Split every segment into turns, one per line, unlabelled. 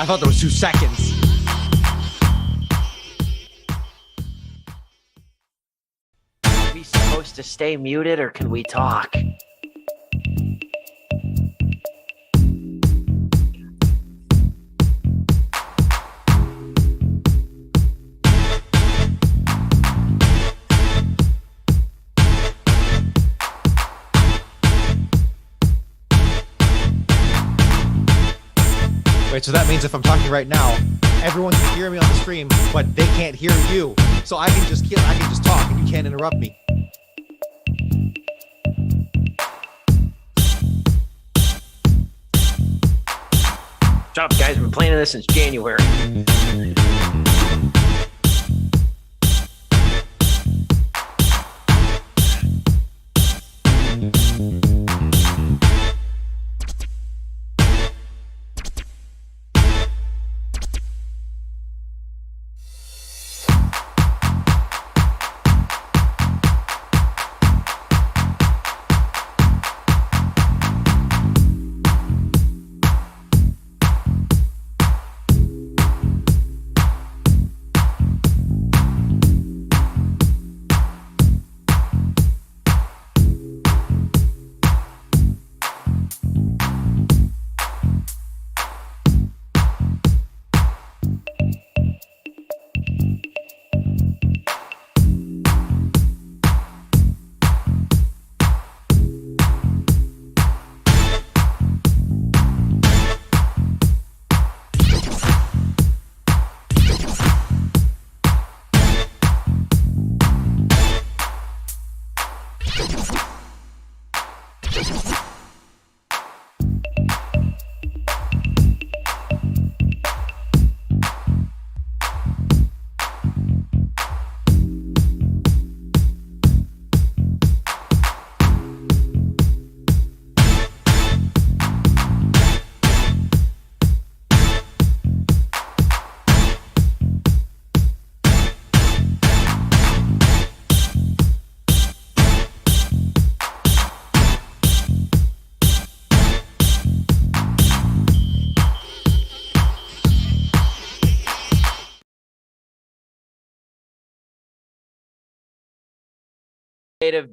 thought there was 2 seconds.
Are we supposed to stay muted or can we talk?
Wait, so that means if I'm talking right now, everyone can hear me on the stream, but they can't hear you. So I can just talk and you can't interrupt me.
Shut up, guys. We've been playing this since January.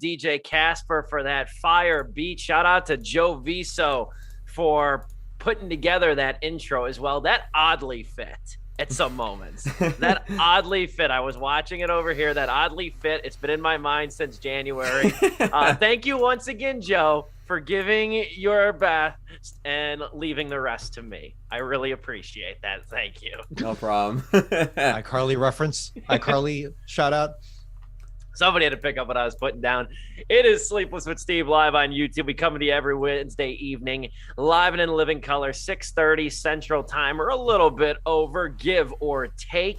DJ Casper for that fire beat. Shout out to Joe Viso for putting together that intro as well. That oddly fit at some moments. That oddly fit. I was watching it over here. That oddly fit. It's been in my mind since January. Thank you once again, Joe, for giving your best and leaving the rest to me. I really appreciate that. Thank you.
No problem.
iCarly reference. iCarly shout out.
Somebody had to pick up what I was putting down. It is Sleepless with Steve live on YouTube. We come to you every Wednesday evening, live and in living color, 6:30 Central Time, or a little bit over, give or take.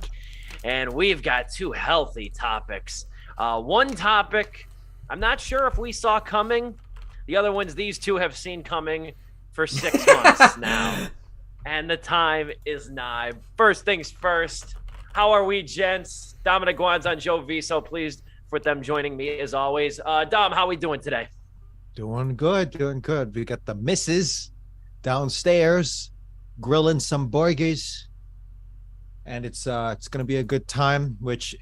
And we've got 2 healthy topics. One topic I'm not sure if we saw coming. The other ones these 2 have seen coming for 6 months now. And the time is nigh. First things first, how are we, gents? Dominic Guanzon, Joe Viso, pleased with them joining me as always. Dom, how we doing today?
Doing good. We got the missus downstairs grilling some burgers, and it's going to be a good time. Which,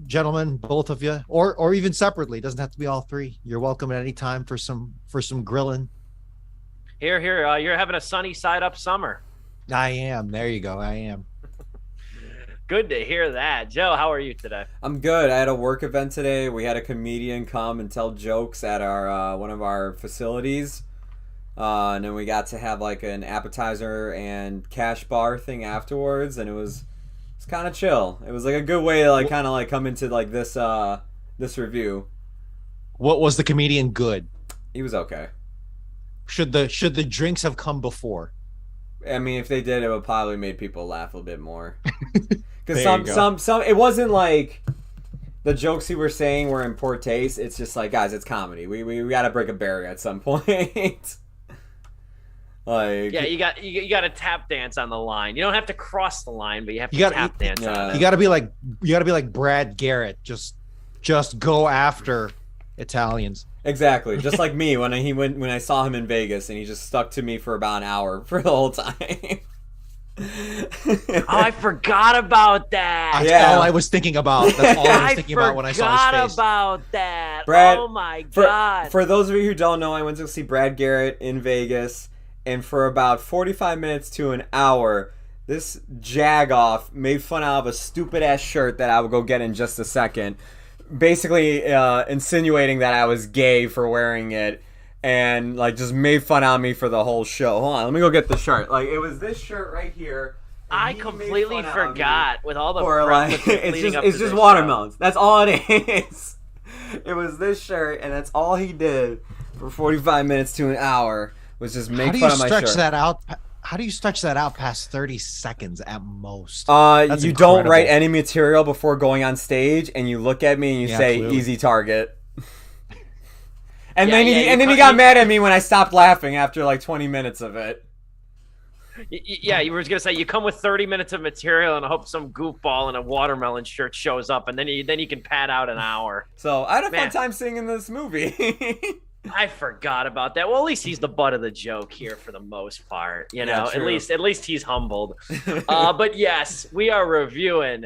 gentlemen, both of you, or even separately, doesn't have to be all 3. You're welcome at any time for some grilling.
Here. You're having a sunny side up summer.
I am. There you go. I am.
Good to hear that. Joe, how are you today?
I'm good. I had a work event today. We had a comedian come and tell jokes at our one of our facilities. And then we got to have like an appetizer and cash bar thing afterwards, and it's kind of chill. It was like a good way to like kind of like come into like this review.
What was the comedian good?
He was okay.
Should the drinks have come before?
I mean, if they did, it would probably made people laugh a bit more. Because some it wasn't like the jokes he were saying were in poor taste. It's just like, guys, it's comedy. We got to break a barrier at some point. Like,
yeah, you got to tap dance on the line. You don't have to cross the line, but you have to tap dance on it.
You got to be like Brad Garrett. Just go after Italians.
Exactly, just like me when I saw him in Vegas, and he just stuck to me for about an hour for the whole time.
Oh, I forgot about that.
That's all I was thinking about. That's all I was thinking about when I saw his face.
I forgot about that.
Brad,
oh my God.
For those of you who don't know, I went to see Brad Garrett in Vegas, and for about 45 minutes to an hour, this jagoff made fun out of a stupid ass shirt that I will go get in just a second, basically insinuating that I was gay for wearing it, and like just made fun out of me for the whole show. Hold on, let me go get the shirt. Like, it was this shirt right here.
I completely forgot with all the
like, it's just watermelons. Show. That's all it is. It was this shirt, and that's all he did for 45 minutes to an hour was just make fun of my shirt.
How do you stretch that out past 30 seconds at most?
You don't write any material before going on stage, and you look at me and you say, clearly. Easy target. And then he got mad at me when I stopped laughing after like 20 minutes of it.
Yeah, you were going to say you come with 30 minutes of material and hope some goofball in a watermelon shirt shows up, and then you can pad out an hour.
So I had a fun time singing this movie.
I forgot about that. Well, at least he's the butt of the joke here for the most part. You know,
at
least he's humbled. But yes, we are reviewing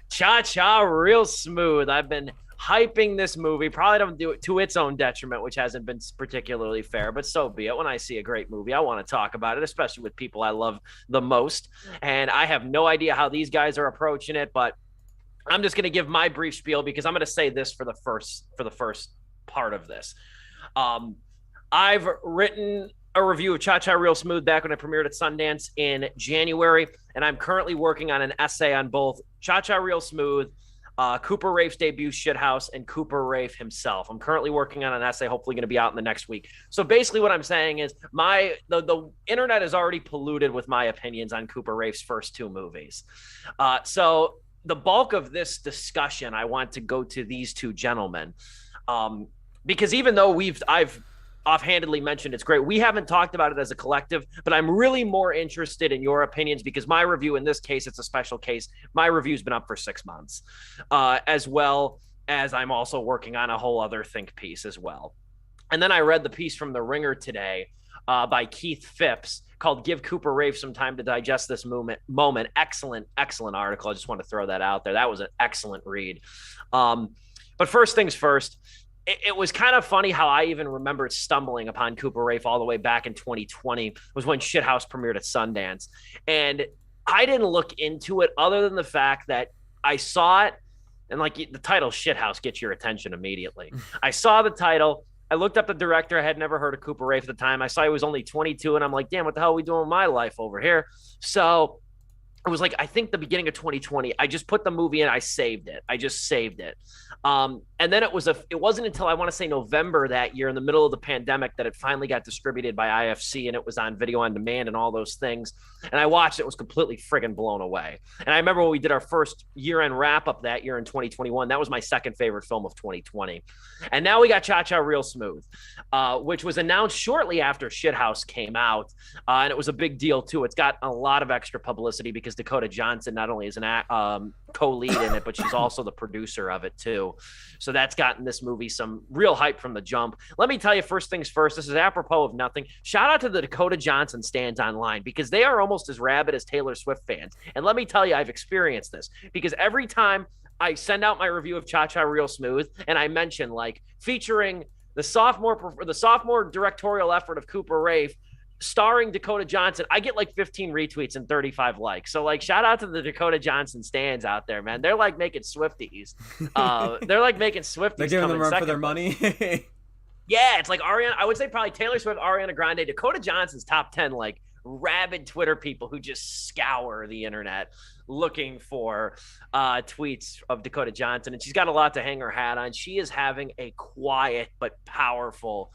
Cha-Cha Real Smooth. I've been hyping this movie. Probably don't do it to its own detriment, which hasn't been particularly fair, but so be it. When I see a great movie, I want to talk about it, especially with people I love the most. And I have no idea how these guys are approaching it, but I'm just going to give my brief spiel because I'm going to say this for the first part of this. I've written a review of Cha-Cha Real Smooth back when I premiered at Sundance in January, and I'm currently working on an essay on both Cha-Cha Real Smooth, Cooper Raiff's debut Shithouse, and Cooper Raiff himself. I'm currently working on an essay, hopefully going to be out in the next week. So basically what I'm saying is the internet is already polluted with my opinions on Cooper Raiff's first two movies. So the bulk of this discussion, I want to go to these two gentlemen. Because even though I've offhandedly mentioned it's great, we haven't talked about it as a collective, but I'm really more interested in your opinions because my review in this case, it's a special case. My review's been up for 6 months, as well as I'm also working on a whole other think piece as well. And then I read the piece from The Ringer today by Keith Phipps called Give Cooper Raiff Some Time to Digest This Moment. Excellent article. I just want to throw that out there. That was an excellent read. But first things first, it was kind of funny how I even remembered stumbling upon Cooper Raiff all the way back in 2020 was when Shithouse premiered at Sundance. And I didn't look into it other than the fact that I saw it, and like the title Shithouse gets your attention immediately. I saw the title. I looked up the director. I had never heard of Cooper Raiff at the time. I saw he was only 22, and I'm like, damn, what the hell are we doing with my life over here? So it was like, I think the beginning of 2020, I just put the movie in. I saved it. I just saved it. And then it wasn't until I want to say November that year in the middle of the pandemic that it finally got distributed by IFC and it was on video on demand and all those things. And I watched it, was completely friggin' blown away. And I remember when we did our first year-end wrap-up that year in 2021, that was my second favorite film of 2020. And now we got Cha-Cha Real Smooth, which was announced shortly after Shithouse came out. And it was a big deal too. It's got a lot of extra publicity because Dakota Johnson not only is an co-lead in it, but she's also the producer of it too. So that's gotten this movie some real hype from the jump. Let me tell you, first things first, this is apropos of nothing. Shout out to the Dakota Johnson stands online because they are almost as rabid as Taylor Swift fans. And let me tell you, I've experienced this because every time I send out my review of Cha-Cha Real Smooth and I mention like featuring the sophomore directorial effort of Cooper Raiff, starring Dakota Johnson, I get like 15 retweets and 35 likes. So like shout out to the Dakota Johnson stands out there, man. They're like making Swifties. They're
giving them run for their money.
Yeah, it's like Ariana, I would say probably Taylor Swift, Ariana Grande, Dakota Johnson's top 10 like rabid Twitter people who just scour the internet looking for tweets of Dakota Johnson. And she's got a lot to hang her hat on. She is having a quiet but powerful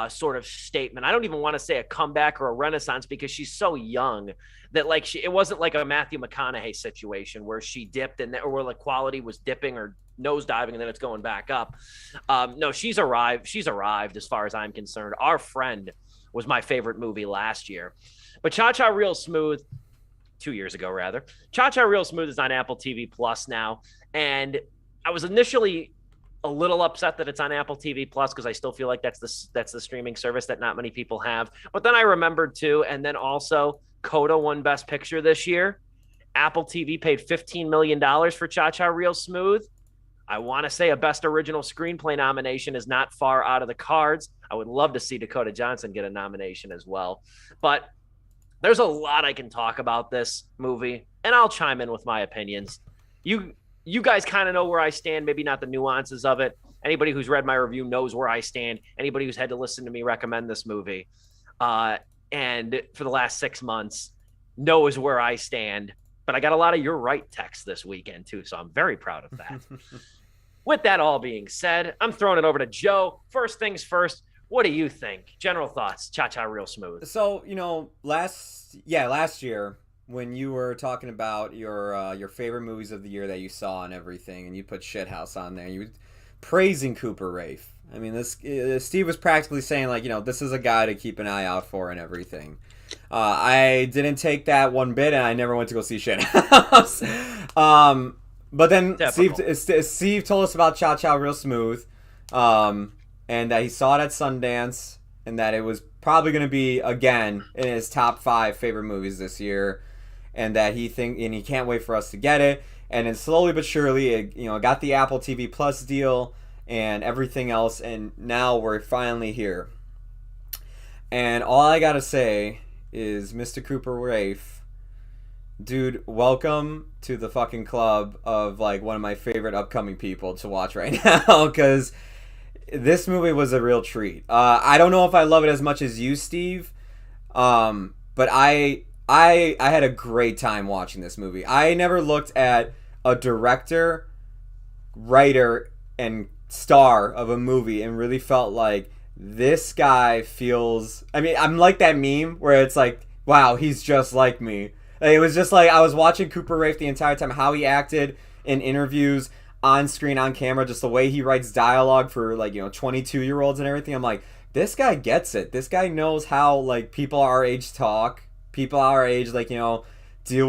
sort of statement. I don't even want to say a comeback or a renaissance because she's so young that like it wasn't like a Matthew McConaughey situation where she dipped and or where the quality was dipping or nosediving and then it's going back up. No, she's arrived. She's arrived as far as I'm concerned. Our Friend was my favorite movie last year, but Cha-Cha Real Smooth 2 years ago, rather. Cha-Cha Real Smooth is on Apple TV Plus now. And I was initially a little upset that it's on Apple TV Plus because I still feel like that's the streaming service that not many people have. But then I remembered too, and then also Coda won Best Picture this year. Apple TV paid $15 million for Cha Cha Real Smooth. I want to say a Best Original Screenplay nomination is not far out of the cards. I would love to see Dakota Johnson get a nomination as well. But there's a lot I can talk about this movie, and I'll chime in with my opinions. You guys kind of know where I stand, maybe not the nuances of it. Anybody who's read my review knows where I stand. Anybody who's had to listen to me recommend this movie and for the last 6 months knows where I stand. But I got a lot of "you're right" texts this weekend, too, so I'm very proud of that. With that all being said, I'm throwing it over to Joe. First things first, what do you think? General thoughts, Cha Cha Real Smooth.
So, last year when you were talking about your favorite movies of the year that you saw and everything, and you put Shithouse on there, you were praising Cooper Raiff. I mean, Steve was practically saying, like, this is a guy to keep an eye out for and everything. I didn't take that one bit, and I never went to go see Shithouse. But then Steve told us about Cha Cha Real Smooth, and that he saw it at Sundance, and that it was probably going to be, again, in his top 5 favorite movies this year, and that he can't wait for us to get it. And then slowly but surely, it got the Apple TV Plus deal and everything else, and now we're finally here. And all I gotta say is, Mr. Cooper Raiff, dude, welcome to the fucking club of, like, one of my favorite upcoming people to watch right now, because this movie was a real treat. I don't know if I love it as much as you, Steve, but I had a great time watching this movie. I never looked at a director, writer, and star of a movie and really felt like this guy feels... I mean, I'm like that meme where it's like, wow, he's just like me. It was just like I was watching Cooper Raiff the entire time, how he acted in interviews, on screen, on camera, just the way he writes dialogue for, like, 22-year-olds and everything. I'm like, this guy gets it. This guy knows how, like, people our age talk. People our age, like, deal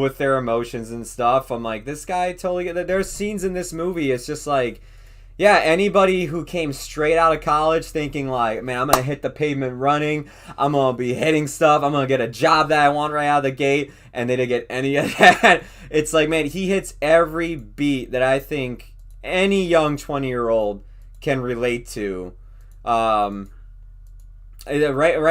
with their emotions and stuff. I'm like, this guy totally... There's scenes in this movie, it's just like... Yeah, anybody who came straight out of college thinking, like, man, I'm going to hit the pavement running, I'm going to be hitting stuff, I'm going to get a job that I want right out of the gate, and they didn't get any of that. It's like, man, he hits every beat that I think any young 20-year-old can relate to. Right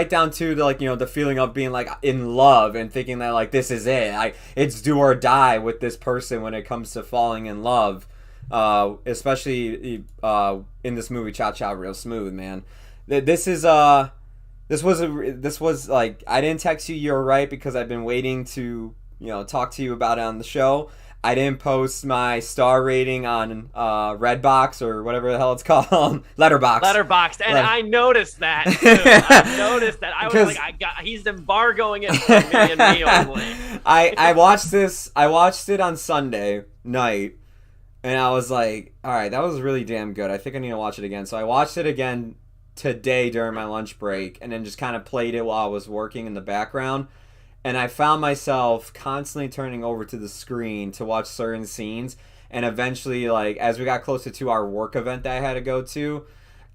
down to the, like, the feeling of being, like, in love and thinking that, like, this is it. It's do or die with this person when it comes to falling in love. Especially in this movie Cha Cha Real Smooth, man. This was like, I didn't text you "you're right" because I've been waiting to talk to you about it on the show. I didn't post my star rating on Redbox or whatever the hell it's called, Letterboxd.
And I noticed that too. I noticed that. I was like, he's embargoing it for me and me only.
I watched it on Sunday night. And I was like, all right, that was really damn good. I think I need to watch it again. So I watched it again today during my lunch break and then just kind of played it while I was working in the background. And I found myself constantly turning over to the screen to watch certain scenes. And eventually, like, as we got closer to our work event that I had to go to,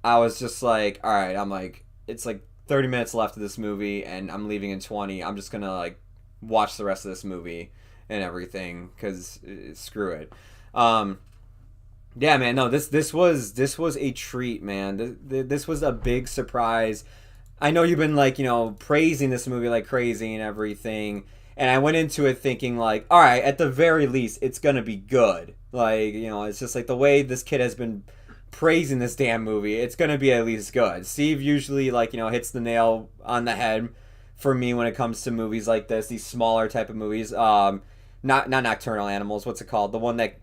I was just like, all right, I'm like, it's like 30 minutes left of this movie and I'm leaving in 20. I'm just going to, like, watch the rest of this movie and everything because screw it. Yeah, man, no, this was a treat, man. This was a big surprise. I know you've been, like, praising this movie like crazy and everything, and I went into it thinking, like, all right, at the very least, it's gonna be good. Like, it's just like the way this kid has been praising this damn movie, it's gonna be at least good. Steve usually, like, hits the nail on the head for me when it comes to movies like this, these smaller type of movies. Not Nocturnal Animals. What's it called? The one that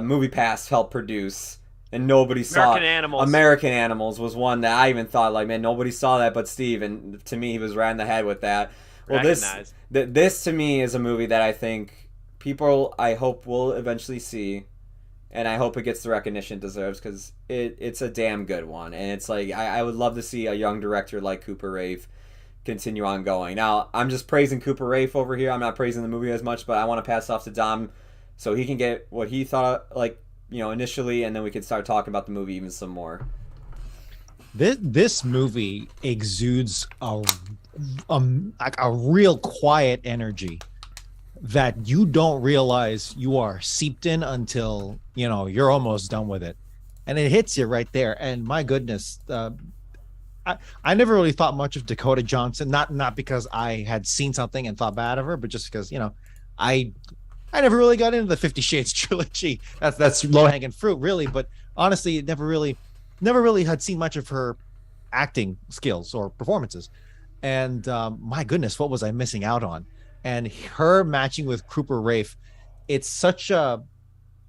Movie Pass helped produce and nobody saw. American Animals was one that I even thought, like, man, nobody saw that but Steve, and to me he was right in the head with that. Well, this to me is a movie that I think people, I hope, will eventually see, and I hope it gets the recognition it deserves because it's a damn good one, and it's like I would love to see a young director like Cooper Raiff continue on going. Now, I'm just praising Cooper Raiff over here. I'm not praising the movie as much, but I want to pass off to Dom so he can get what he thought, like, initially, and then we can start talking about the movie even some more.
This movie exudes like a real quiet energy that you don't realize you are seeped in until you're almost done with it, and it hits you right there. And my goodness, I never really thought much of Dakota Johnson, not because I had seen something and thought bad of her, but just because I never really got into the 50 Shades trilogy. That's low hanging fruit, really. But honestly, never really had seen much of her acting skills or performances. And my goodness, what was I missing out on? And her matching with Cooper Raiff, it's such a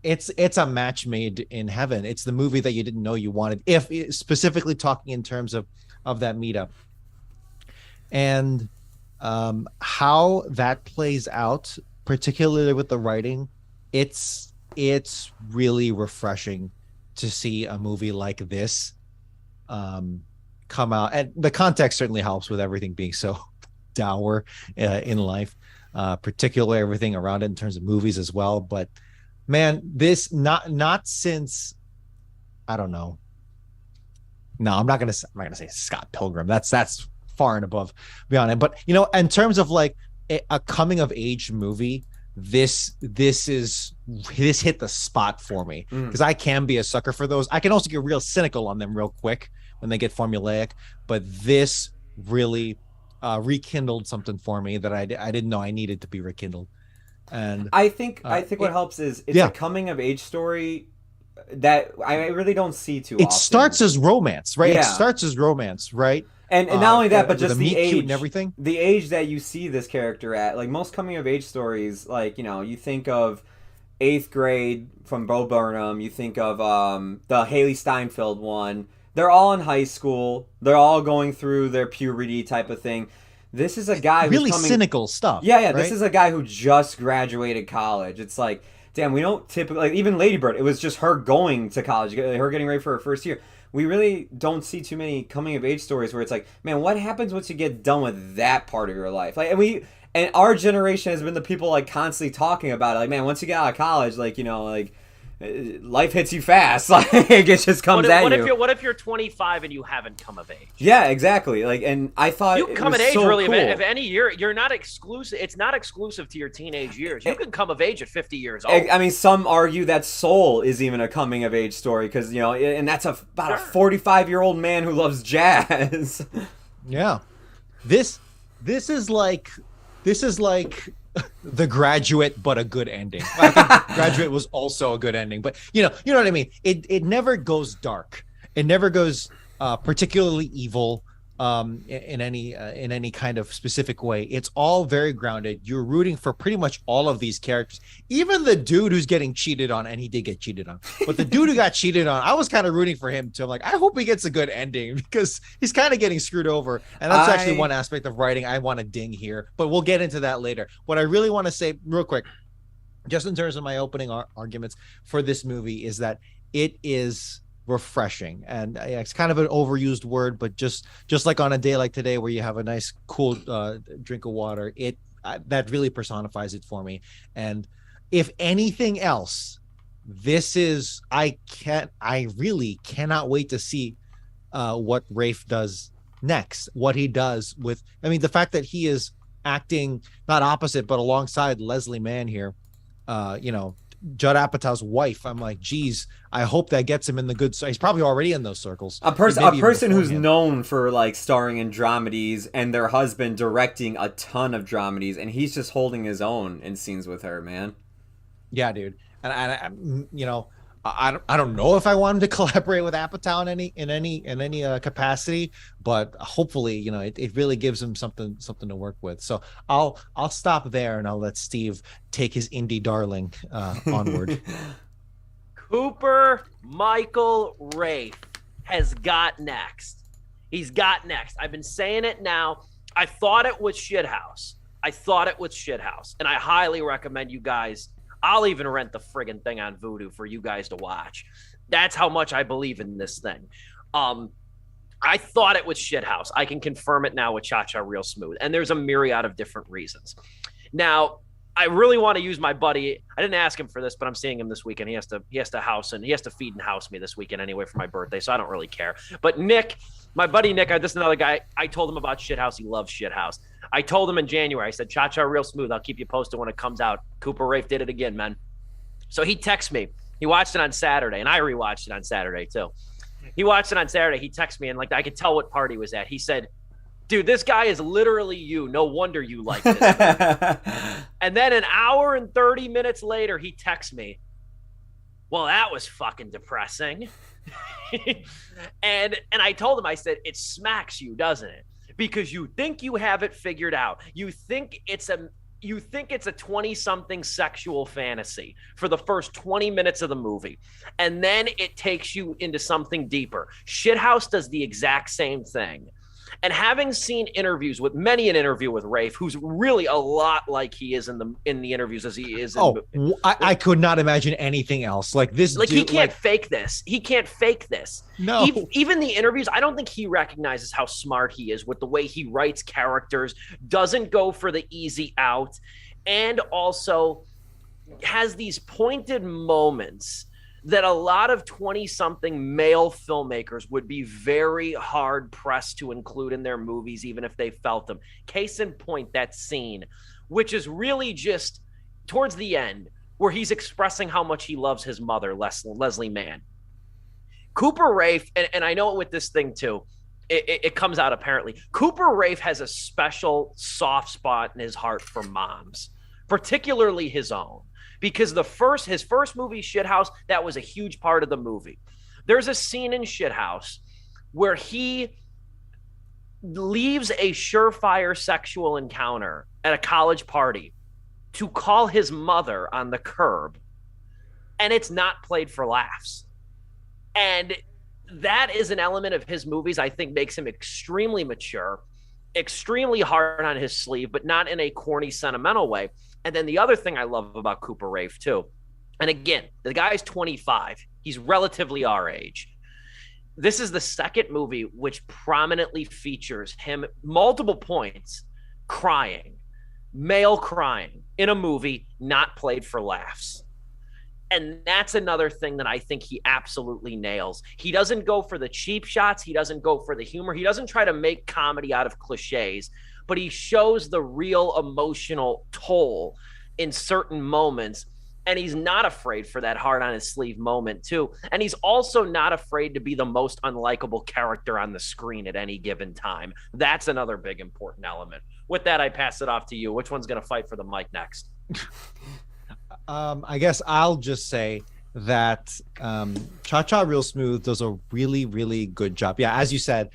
match made in heaven. It's the movie that you didn't know you wanted, if specifically talking in terms of that meetup. And how that plays out, particularly with the writing, it's really refreshing to see a movie like this come out. And the context certainly helps with everything being so dour in life, particularly everything around it in terms of movies as well. But man, this not since, I don't know. No, I'm not gonna say Scott Pilgrim. That's far and above beyond it. But in terms of like a coming of age movie, this hit the spot for me, because I can be a sucker for those. I can also get real cynical on them real quick when they get formulaic, but this really rekindled something for me that I didn't know I needed to be rekindled. And
I think what helps is it's a coming of age story that I really don't see too often.
It starts as romance, right? Yeah. It starts as romance, right?
And not only that, but just the age
and everything.
The age that you see this character at. Like most coming of age stories, like, you think of 8th grade from Bo Burnham, you think of the Haley Steinfeld one. They're all in high school. They're all going through their puberty type of thing. This is a guy who's
really cynical stuff.
Yeah,
right?
This is a guy who just graduated college. It's like, damn, we don't typically, like, even Lady Bird, it was just her going to college, her getting ready for her first year. We really don't see too many coming of age stories where it's like, man, what happens once you get done with that part of your life? Like, and our generation has been the people like constantly talking about it. Like, man, once you get out of college, like, like life hits you fast. Like, it just comes at you.
What if you're 25 and you haven't come of age?
Yeah, exactly. Like, and I thought
you can come of age
so
really
cool.
if any year. You're not exclusive. It's not exclusive to your teenage years. You can come of age at 50 years old.
I mean, some argue that Soul is even a coming of age story because and that's about a 45-year-old man who loves jazz.
Yeah, this is like The Graduate, but a good ending. I think Graduate was also a good ending, but you know what I mean. It never goes dark. It never goes particularly evil in any kind of specific way. It's all very grounded. You're rooting for pretty much all of these characters, even the dude who's getting cheated on, and he did get cheated on. But the dude who got cheated on, I was kind of rooting for him too. I'm like, I hope he gets a good ending because he's kind of getting screwed over, and that's actually one aspect of writing I want to ding here. But we'll get into that later. What I really want to say, real quick, just in terms of my opening arguments for this movie, is that it is refreshing, and it's kind of an overused word, but just like on a day like today where you have a nice cool drink of water, that really personifies it for me. And if anything else, this is I really cannot wait to see what Raiff does next, what he does with, I mean, the fact that he is acting not opposite but alongside Leslie Mann here, Judd Apatow's wife. I'm like, geez, I hope that gets him in the good. He's probably already in those circles.
A person who's known for like starring in dramedies, and their husband directing a ton of dramedies, and he's just holding his own in scenes with her, man.
Yeah, dude. And I don't know if I wanted to collaborate with Apatow in any capacity, but hopefully, it really gives him something to work with. So I'll stop there and I'll let Steve take his indie darling onward.
Cooper Michael Raiff has got next. He's got next. I've been saying it now. I thought it was Shithouse. And I highly recommend you guys. I'll even rent the friggin' thing on Vudu for you guys to watch. That's how much I believe in this thing. I thought it was Shithouse. I can confirm it now with Cha Cha Real Smooth. And there's a myriad of different reasons. Now, I really want to use my buddy. I didn't ask him for this, but I'm seeing him this weekend. He has to feed and house me this weekend anyway for my birthday, so I don't really care. But Nick, my buddy Nick, this is another guy. I told him about Shithouse. He loves Shithouse. I told him in January. I said, Cha-Cha real smooth. I'll keep you posted when it comes out. Cooper Raiff did it again, man. So he texts me. He watched it on Saturday, and I rewatched it on Saturday too. He watched it on Saturday. He texted me, and like I could tell what part he was at. He said, dude, this guy is literally you. No wonder you like this. And then an hour and 30 minutes later, he texts me, well, that was fucking depressing. and I told him, I said, it smacks you, doesn't it? Because you think you have it figured out. You think it's a 20-something sexual fantasy for the first 20 minutes of the movie. And then it takes you into something deeper. Shithouse does the exact same thing. And having seen interviews with many an interview with Raiff, who's really a lot like he is in the interviews as he is.
I could not imagine anything else like this.
Like he can't fake this. He can't fake this.
No,
even the interviews. I don't think he recognizes how smart he is with the way he writes characters. Doesn't go for the easy out, and also has these pointed moments that a lot of 20-something male filmmakers would be very hard-pressed to include in their movies, even if they felt them. Case in point, that scene, which is really just towards the end, where he's expressing how much he loves his mother, Leslie Mann. Cooper Raiff, and I know it with this thing too, it comes out apparently. Cooper Raiff has a special soft spot in his heart for moms, particularly his own. Because his first movie, Shithouse, that was a huge part of the movie. There's a scene in Shithouse where he leaves a surefire sexual encounter at a college party to call his mother on the curb, and it's not played for laughs. And that is an element of his movies I think makes him extremely mature, extremely hard on his sleeve, but not in a corny, sentimental way. And then the other thing I love about Cooper Raiff too, and again, the guy's 25. He's relatively our age. This is the second movie which prominently features him multiple points crying, male crying in a movie not played for laughs. And that's another thing that I think he absolutely nails. He doesn't go for the cheap shots. He doesn't go for the humor. He doesn't try to make comedy out of cliches, but he shows the real emotional toll in certain moments. And he's not afraid for that heart on his sleeve moment too. And he's also not afraid to be the most unlikable character on the screen at any given time. That's another big important element. With that, I pass it off to you. Which one's going to fight for the mic next?
I guess I'll just say that Cha-Cha Real Smooth does a really, really good job. Yeah, as you said,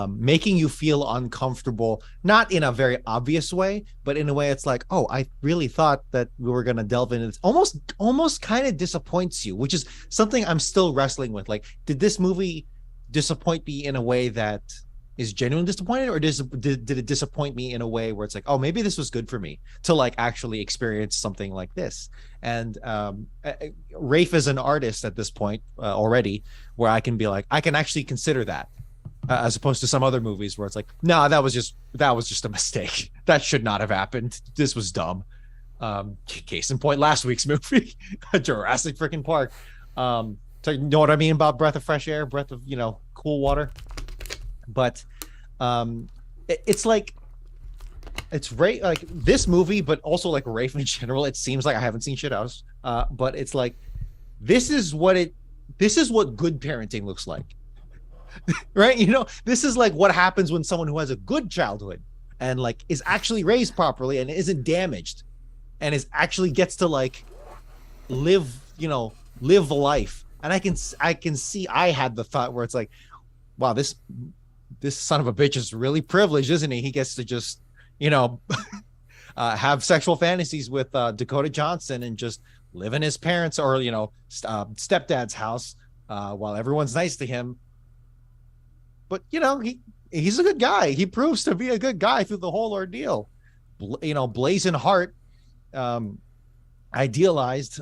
making you feel uncomfortable, not in a very obvious way, but in a way it's like, oh, I really thought that we were going to delve into this. Almost kind of disappoints you, which is something I'm still wrestling with. Like, did this movie disappoint me in a way that is genuinely disappointed, or did it disappoint me in a way where it's like, oh, maybe this was good for me to like actually experience something like this? And Raiff is an artist at this point already, where I can be like, I can actually consider that, as opposed to some other movies where it's like, no, that was just a mistake. That should not have happened. This was dumb. Case in point, last week's movie, Jurassic freaking Park. So you know what I mean about breath of fresh air, breath of cool water. But it's like, it's like this movie, but also like Raiff in general. It seems like I haven't seen Shithouse, but it's like this is what good parenting looks like. Right? This is like what happens when someone who has a good childhood and like is actually raised properly and isn't damaged and is actually gets to like live life. And I can see, I had the thought where it's like, wow, this son of a bitch is really privileged, isn't he? He gets to just have sexual fantasies with Dakota Johnson and just live in his parents' or stepdad's house while everyone's nice to him. But he's a good guy. He proves to be a good guy through the whole ordeal. Blazing heart, idealized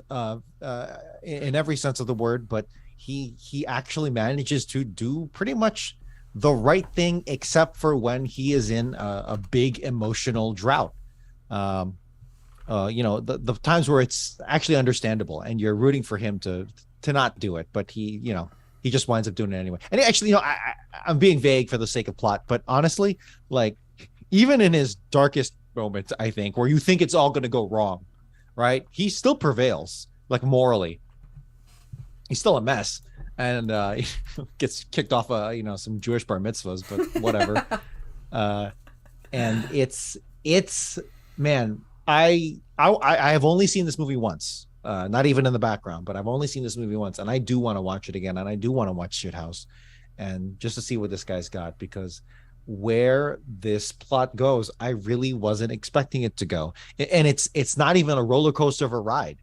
in every sense of the word, but he actually manages to do pretty much the right thing, except for when he is in a big emotional drought. the times where it's actually understandable and you're rooting for him to not do it, but he just winds up doing it anyway. And actually, I'm being vague for the sake of plot, but honestly, like even in his darkest moments, I think, where you think it's all going to go wrong, right? He still prevails, like morally. He's still a mess, and he gets kicked off some Jewish bar mitzvahs, but whatever. And it's man, I have only seen this movie once, not even in the background, but I've only seen this movie once, and I do want to watch it again, and I do want to watch Shithouse, and just to see what this guy's got, because where this plot goes, I really wasn't expecting it to go, and it's not even a roller coaster of a ride.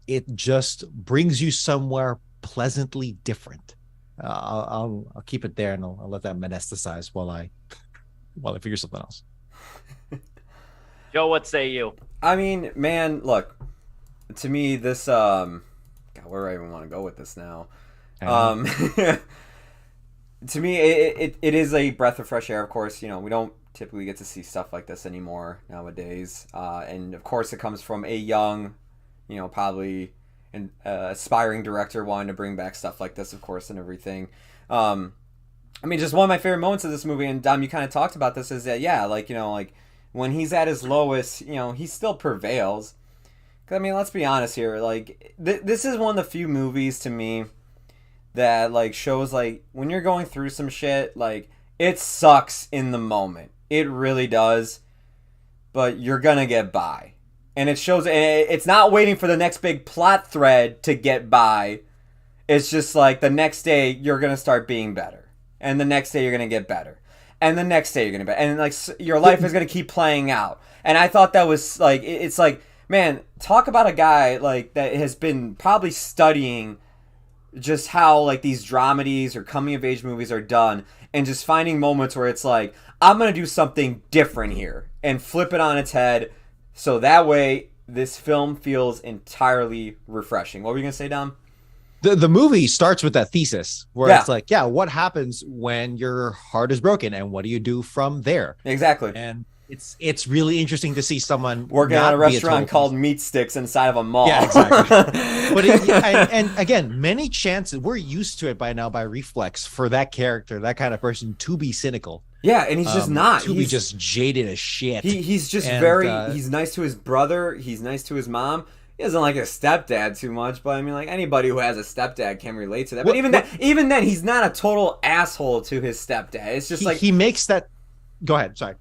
It just brings you somewhere pleasantly different. I'll keep it there, and I'll let that metastasize while I figure something else.
Joe, what say you?
I mean, man, look, to me, this God, where do I even want to go with this now? To me, it is a breath of fresh air. Of course, we don't typically get to see stuff like this anymore nowadays, and of course, it comes from a young, probably an aspiring director wanting to bring back stuff like this, of course, and everything. I mean, just one of my favorite moments of this movie, and Dom, you kind of talked about this, is that when he's at his lowest, he still prevails. 'Cause, I mean, let's be honest here. Like, this is one of the few movies to me that, like, shows, like, when you're going through some shit, like, it sucks in the moment. It really does. But you're gonna get by. And it shows, it's not waiting for the next big plot thread to get by. It's just, like, the next day, you're gonna start being better. And the next day, you're gonna get better. And the next day you're going to be, and like your life is going to keep playing out. And I thought that was like, it's like, man, talk about a guy like that has been probably studying just how like these dramedies or coming of age movies are done, and just finding moments where it's like, I'm going to do something different here and flip it on its head. So that way this film feels entirely refreshing. What were you going to say, Dom?
The movie starts with that thesis where it's like, what happens when your heart is broken, and what do you do from there?
Exactly.
And it's really interesting to see someone
working at a restaurant called Meat Sticks inside of a mall.
Yeah, exactly. But and again, many chances, we're used to it by now by reflex for that character, that kind of person, to be cynical.
Yeah, and he's just not.
To be just jaded as shit.
He's just he's nice to his brother. He's nice to his mom. He doesn't like his stepdad too much, but I mean, like, anybody who has a stepdad can relate to that. But even then, he's not a total asshole to his stepdad. It's just
he makes that. Go ahead. Sorry.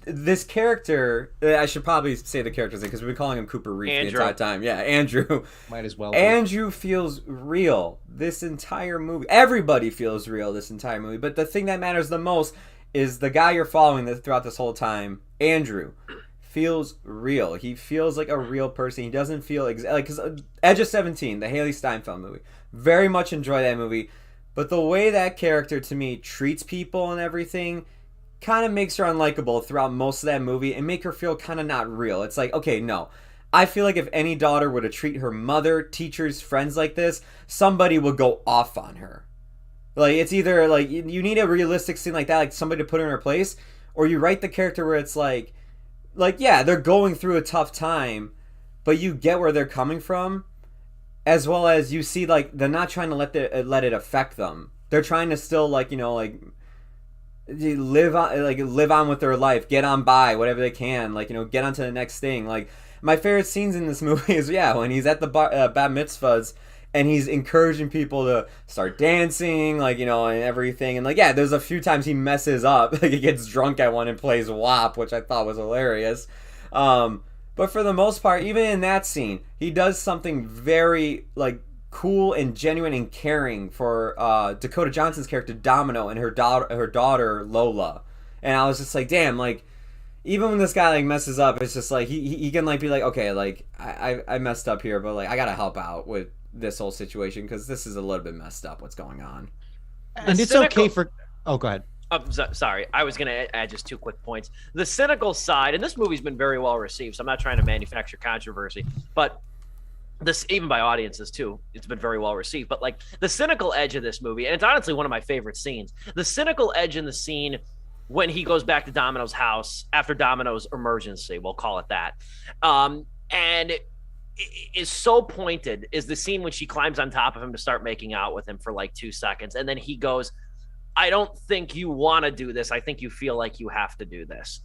This character. I should probably say the character's name because we've been calling him Cooper Reef the entire time. Yeah, Andrew.
Might as well.
Andrew feels real this entire movie. Everybody feels real this entire movie. But the thing that matters the most is the guy you're following throughout this whole time, Andrew. Feels real. He feels like a real person. He doesn't feel like, because Edge of 17, the Haley Steinfeld movie, very much enjoy that movie, but the way that character to me treats people and everything kind of makes her unlikable throughout most of that movie and make her feel kind of not real. It's like, okay, no, I feel like if any daughter were to treat her mother, teachers, friends like this, somebody would go off on her. Like, it's either like you need a realistic scene like that, like somebody to put her in her place, or you write the character where it's like, yeah, they're going through a tough time, but you get where they're coming from, as well as you see, like, they're not trying to let it affect them. They're trying to still, like, live on with their life, get on by, whatever they can, like, get on to the next thing. Like, my favorite scenes in this movie is, when he's at the bat mitzvahs, and he's encouraging people to start dancing, like, and everything. And, like, there's a few times he messes up. Like, he gets drunk at one and plays WAP, which I thought was hilarious. But for the most part, even in that scene, he does something very, like, cool and genuine and caring for Dakota Johnson's character, Domino, and her daughter, Lola. And I was just like, damn, like, even when this guy, like, messes up, it's just, like, he can, like, be like, okay, like, I messed up here, but, like, I gotta help out with this whole situation because this is a little bit messed up what's going on.
And it's okay for go ahead.
Sorry, I was gonna add just 2 quick points. The cynical side, and this movie's been very well received, so I'm not trying to manufacture controversy, but this, even by audiences too, it's been very well received. But like the cynical edge of this movie, and it's honestly one of my favorite scenes, the cynical edge in the scene when he goes back to Domino's house after Domino's emergency, we'll call it that. And it is so pointed is the scene when she climbs on top of him to start making out with him for like 2 seconds. And then he goes, I don't think you want to do this. I think you feel like you have to do this.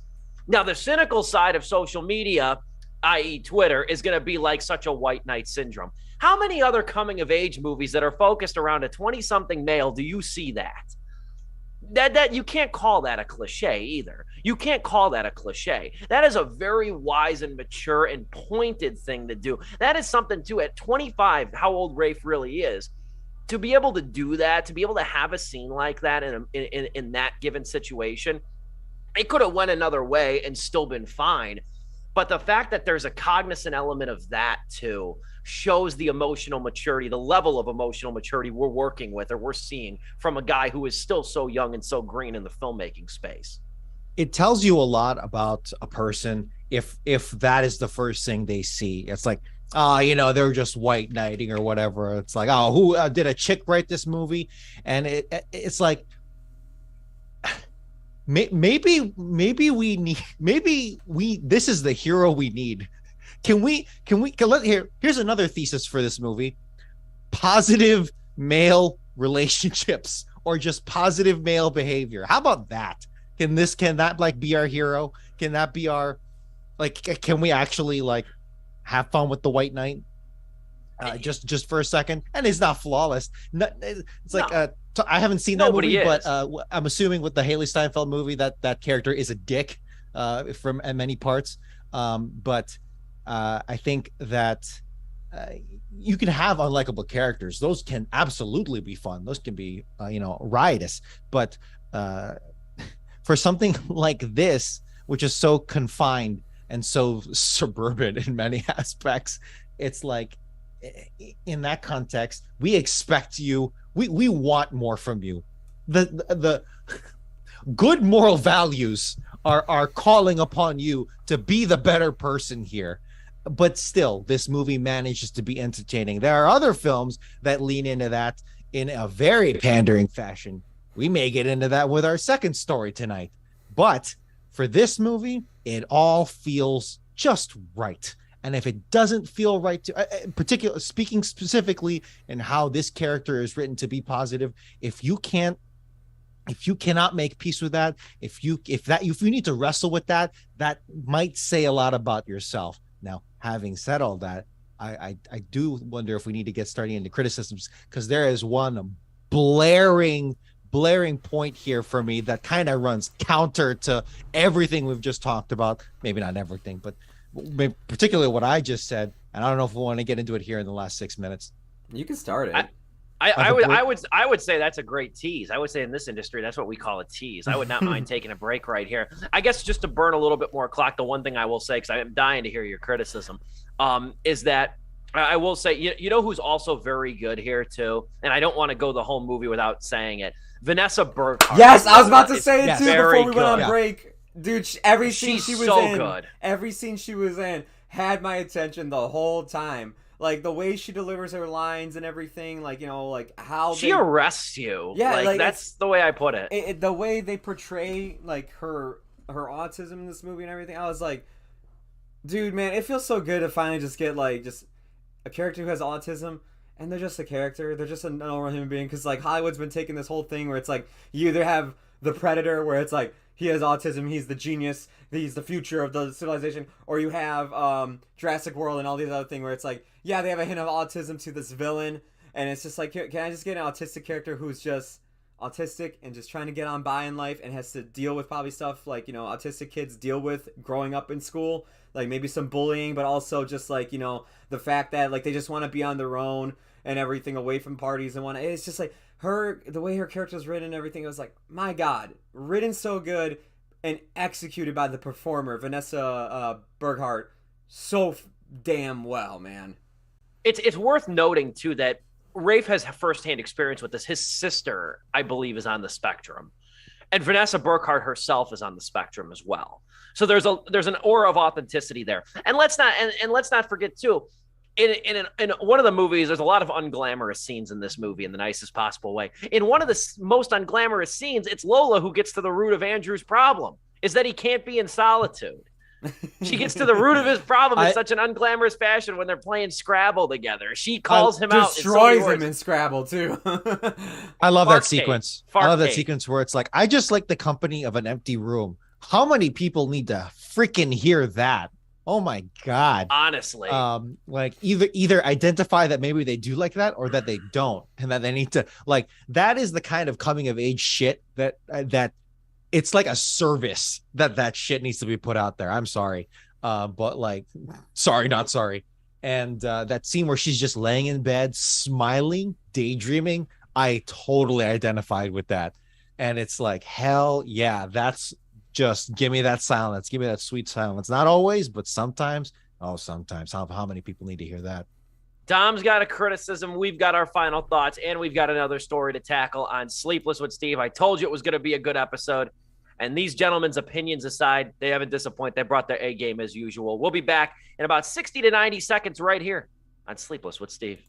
Now, the cynical side of social media, i.e. Twitter, is going to be like such a white knight syndrome. How many other coming of age movies that are focused around a 20-something male do you see that? That you can't call that a cliche either. You can't call that a cliche. That is a very wise and mature and pointed thing to do. That is something too, at 25, how old Rafe really is, to be able to do that, to be able to have a scene like that in that given situation. It could have went another way and still been fine. But the fact that there's a cognizant element of that too shows the emotional maturity, the level of emotional maturity we're working with or we're seeing from a guy who is still so young and so green in the filmmaking space.
It tells you a lot about a person if that is the first thing they see. It's like, they're just white knighting or whatever. It's like, who did a chick write this movie? And it's like, maybe this is the hero we need. Here's another thesis for this movie: positive male relationships or just positive male behavior. How about that? Can that like be our hero? Can that be our, like, can we actually like have fun with the white knight just for a second? And it's not flawless. It's like I haven't seen that movie, but I'm assuming with the Haley Steinfeld movie that character is a dick from many parts. But I think that you can have unlikable characters. Those can absolutely be fun. Those can be riotous. But for something like this, which is so confined and so suburban in many aspects, it's like, in that context, we expect you. We want more from you. The good moral values are calling upon you to be the better person here. But still, this movie manages to be entertaining. There are other films that lean into that in a very pandering fashion. We may get into that with our second story tonight. But for this movie, it all feels just right. And if it doesn't feel right to speaking specifically in how this character is written to be positive, if you cannot make peace with that, if you need to wrestle with that might say a lot about yourself. Now, having said all that, I do wonder if we need to get starting into criticisms, because there is one blaring point here for me that kind of runs counter to everything we've just talked about. Maybe not everything, but particularly what I just said. And I don't know if we want to get into it here in the last 6 minutes.
You can start it.
I would say that's a great tease. I would say in this industry, that's what we call a tease. I would not mind taking a break right here. I guess just to burn a little bit more clock, the one thing I will say, because I'm dying to hear your criticism, is that I will say, you know who's also very good here too? And I don't want to go the whole movie without saying it. Vanessa Burkhart.
Yes, I was about to say it too before we went on break. Dude, every scene she was in had my attention the whole time. Like the way she delivers her lines and everything, like, like how
she arrests you. Yeah, like that's the way I put it.
The way they portray like her autism in this movie and everything, I was like, dude, man, it feels so good to finally just get like just a character who has autism, and they're just a character. They're just a normal human being. Because like Hollywood's been taking this whole thing where it's like you either have the Predator, where it's like he has autism, he's the genius, he's the future of the civilization, or you have Jurassic World and all these other things where it's like, yeah, they have a hint of autism to this villain, and it's just like, can I just get an autistic character who's just autistic and just trying to get on by in life and has to deal with probably stuff like, autistic kids deal with growing up in school, like maybe some bullying, but also just like, the fact that like they just want to be on their own and everything, away from parties, and it's just like the way her character's written and everything, it was like, my God, written so good and executed by the performer, Vanessa Burkhart, so damn well, man.
It's worth noting too that Rafe has firsthand experience with this. His sister, I believe, is on the spectrum, and Vanessa Burkhart herself is on the spectrum as well. So there's an aura of authenticity there, and let's not forget too, in one of the movies, there's a lot of unglamorous scenes in this movie in the nicest possible way. In one of the most unglamorous scenes, it's Lola who gets to the root of Andrew's problem, is that he can't be in solitude. She gets to the root of his problem in such an unglamorous fashion when they're playing Scrabble together. She calls him out.
Destroys him in Scrabble, too.
I love that sequence. I love that sequence where it's like, I just like the company of an empty room. How many people need to freaking hear that? Oh my God.
Honestly.
Like either identify that maybe they do like that or that they don't. And that they need to, like, that is the kind of coming of age shit that it's like a service that shit needs to be put out there. I'm sorry. But like, sorry, not sorry. And that scene where she's just laying in bed, smiling, daydreaming, I totally identified with that. And it's like, hell yeah, that's just give me that silence. Give me that sweet silence. Not always, but sometimes. Oh, sometimes. How many people need to hear that?
Dom's got a criticism. We've got our final thoughts, and we've got another story to tackle on Sleepless with Steve. I told you it was going to be a good episode. And these gentlemen's opinions aside, they haven't disappointed. They brought their A game as usual. We'll be back in about 60 to 90 seconds right here on Sleepless with Steve.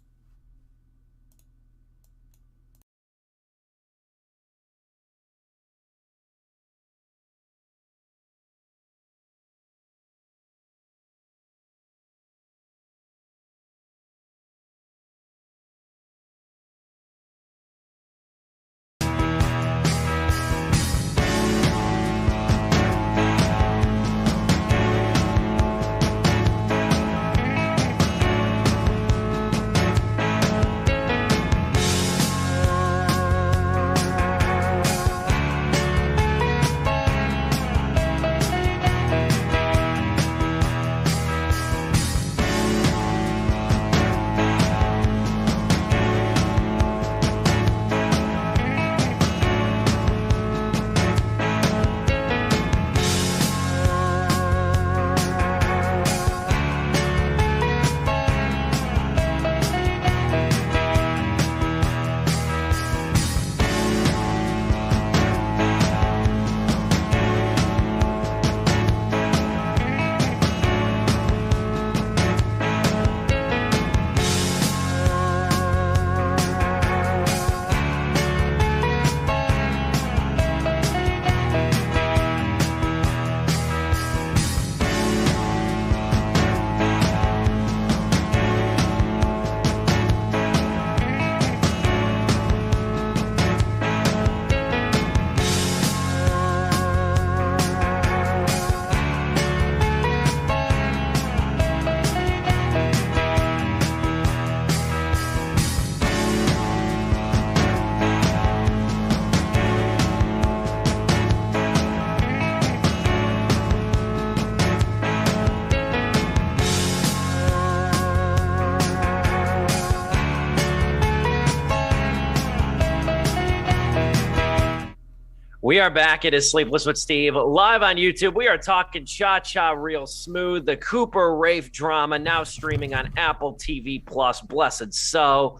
We are back. It is Sleepless with Steve live on YouTube. We are talking Cha-Cha Real Smooth, the Cooper Rafe drama, now streaming on Apple TV Plus. Blessed so.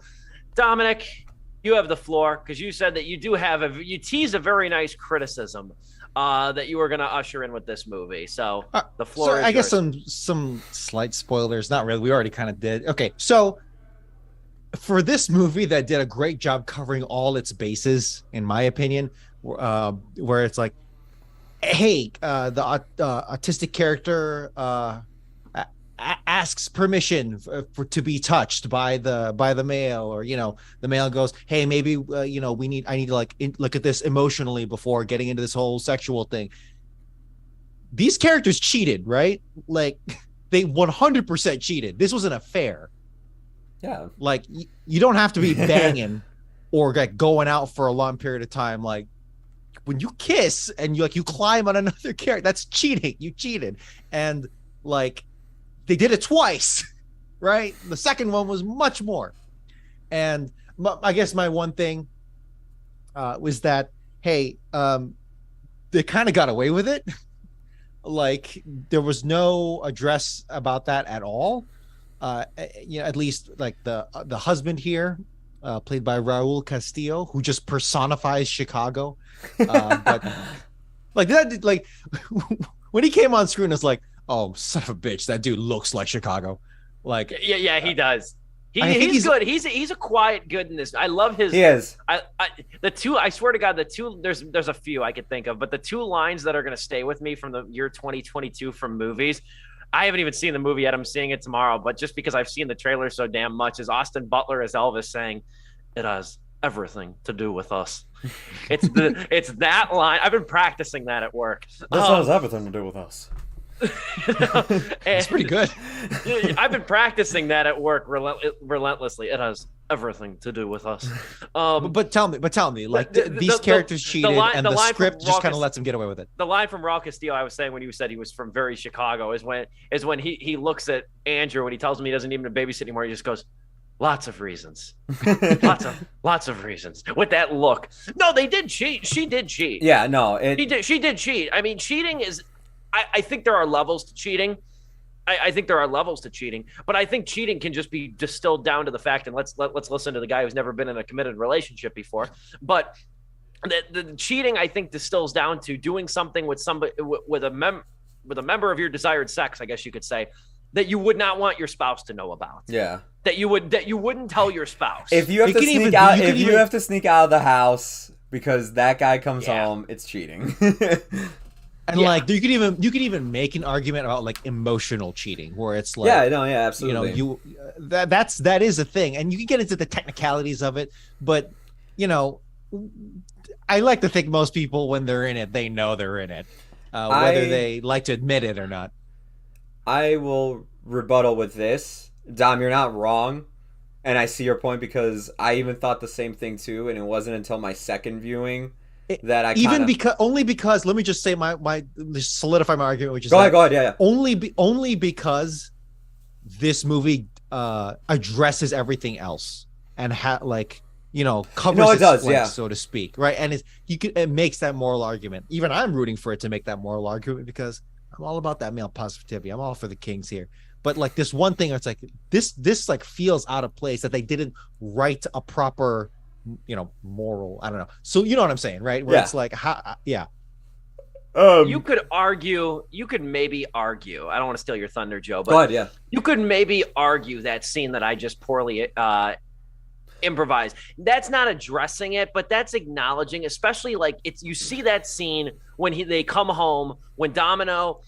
Dominic, you have the floor because you said that you teased a very nice criticism that you were going to usher in with this movie. So the floor is
I
yours.
guess some slight spoilers. Not really. We already kind of did. Okay, so for this movie that did a great job covering all its bases, in my opinion, where it's like, hey, the autistic character asks permission to be touched by the male, or the male goes, hey, maybe I need to look at this emotionally before getting into this whole sexual thing. These characters cheated, right? Like, they 100% cheated. This was an affair.
Yeah,
like you don't have to be banging or like going out for a long period of time. Like, when you kiss and you climb on another character, that's cheating. You cheated. And like, they did it twice, right? The second one was much more. And I guess my one thing was that, hey, they kind of got away with it. Like, there was no address about that at all. At least like the husband here, played by Raul Castillo, who just personifies Chicago. But like that, like when he came on screen, it's like, oh, son of a bitch, that dude looks like Chicago. Like,
Yeah, he does.
I think
He's good. He's a quiet good in this. I love his.
He is.
The two. I swear to God, the two. There's a few I could think of, but the two lines that are going to stay with me from the year 2022 from movies. I haven't even seen the movie yet. I'm seeing it tomorrow, but just because I've seen the trailer so damn much, is Austin Butler as Elvis saying, "It has everything to do with us." It's that line. I've been practicing that at work.
This has everything to do with us.
It's pretty good.
I've been practicing that at work relentlessly. It has everything to do with us.
But tell me, like these characters cheated, and the script just kind of lets them get away with it.
The line from Raw Castillo I was saying when you said he was from very Chicago is when he looks at Andrew when he tells him he doesn't even babysit anymore. He just goes, "Lots of reasons, lots of reasons." With that look, no, they did cheat. She did cheat.
Yeah, no,
she did cheat. I mean, cheating is. I think there are levels to cheating. I think there are levels to cheating, but I think cheating can just be distilled down to the fact, and let's listen to the guy who's never been in a committed relationship before. But the cheating, I think, distills down to doing something with somebody with a member of your desired sex, I guess you could say, that you would not want your spouse to know about.
Yeah.
That you wouldn't tell your spouse.
If you have to sneak out, you have to sneak out of the house because that guy comes home, it's cheating.
And like you could even make an argument about like emotional cheating, where it's like
absolutely.
You know, that is a thing, and you can get into the technicalities of it, but I like to think most people, when they're in it, they know they're in it, whether they like to admit it or not.
I will rebuttal with this, Dom. You're not wrong, and I see your point because I even thought the same thing too, and it wasn't until my second viewing. That I
only because let me just say my solidify my argument, which is
go ahead, yeah.
Only because this movie addresses everything else and covers
it does,
flanks, so to speak, right? And it makes that moral argument. Even I'm rooting for it to make that moral argument because I'm all about that male positivity. I'm all for the kings here. But like this one thing, it's like this like feels out of place that they didn't write a proper moral, I don't know. So you know what I'm saying, right? Where it's like,
you could maybe argue. I don't want to steal your thunder, Joe, but you could maybe argue that scene that I just poorly improvised. That's not addressing it, but that's acknowledging, especially like you see that scene when they come home, when Domino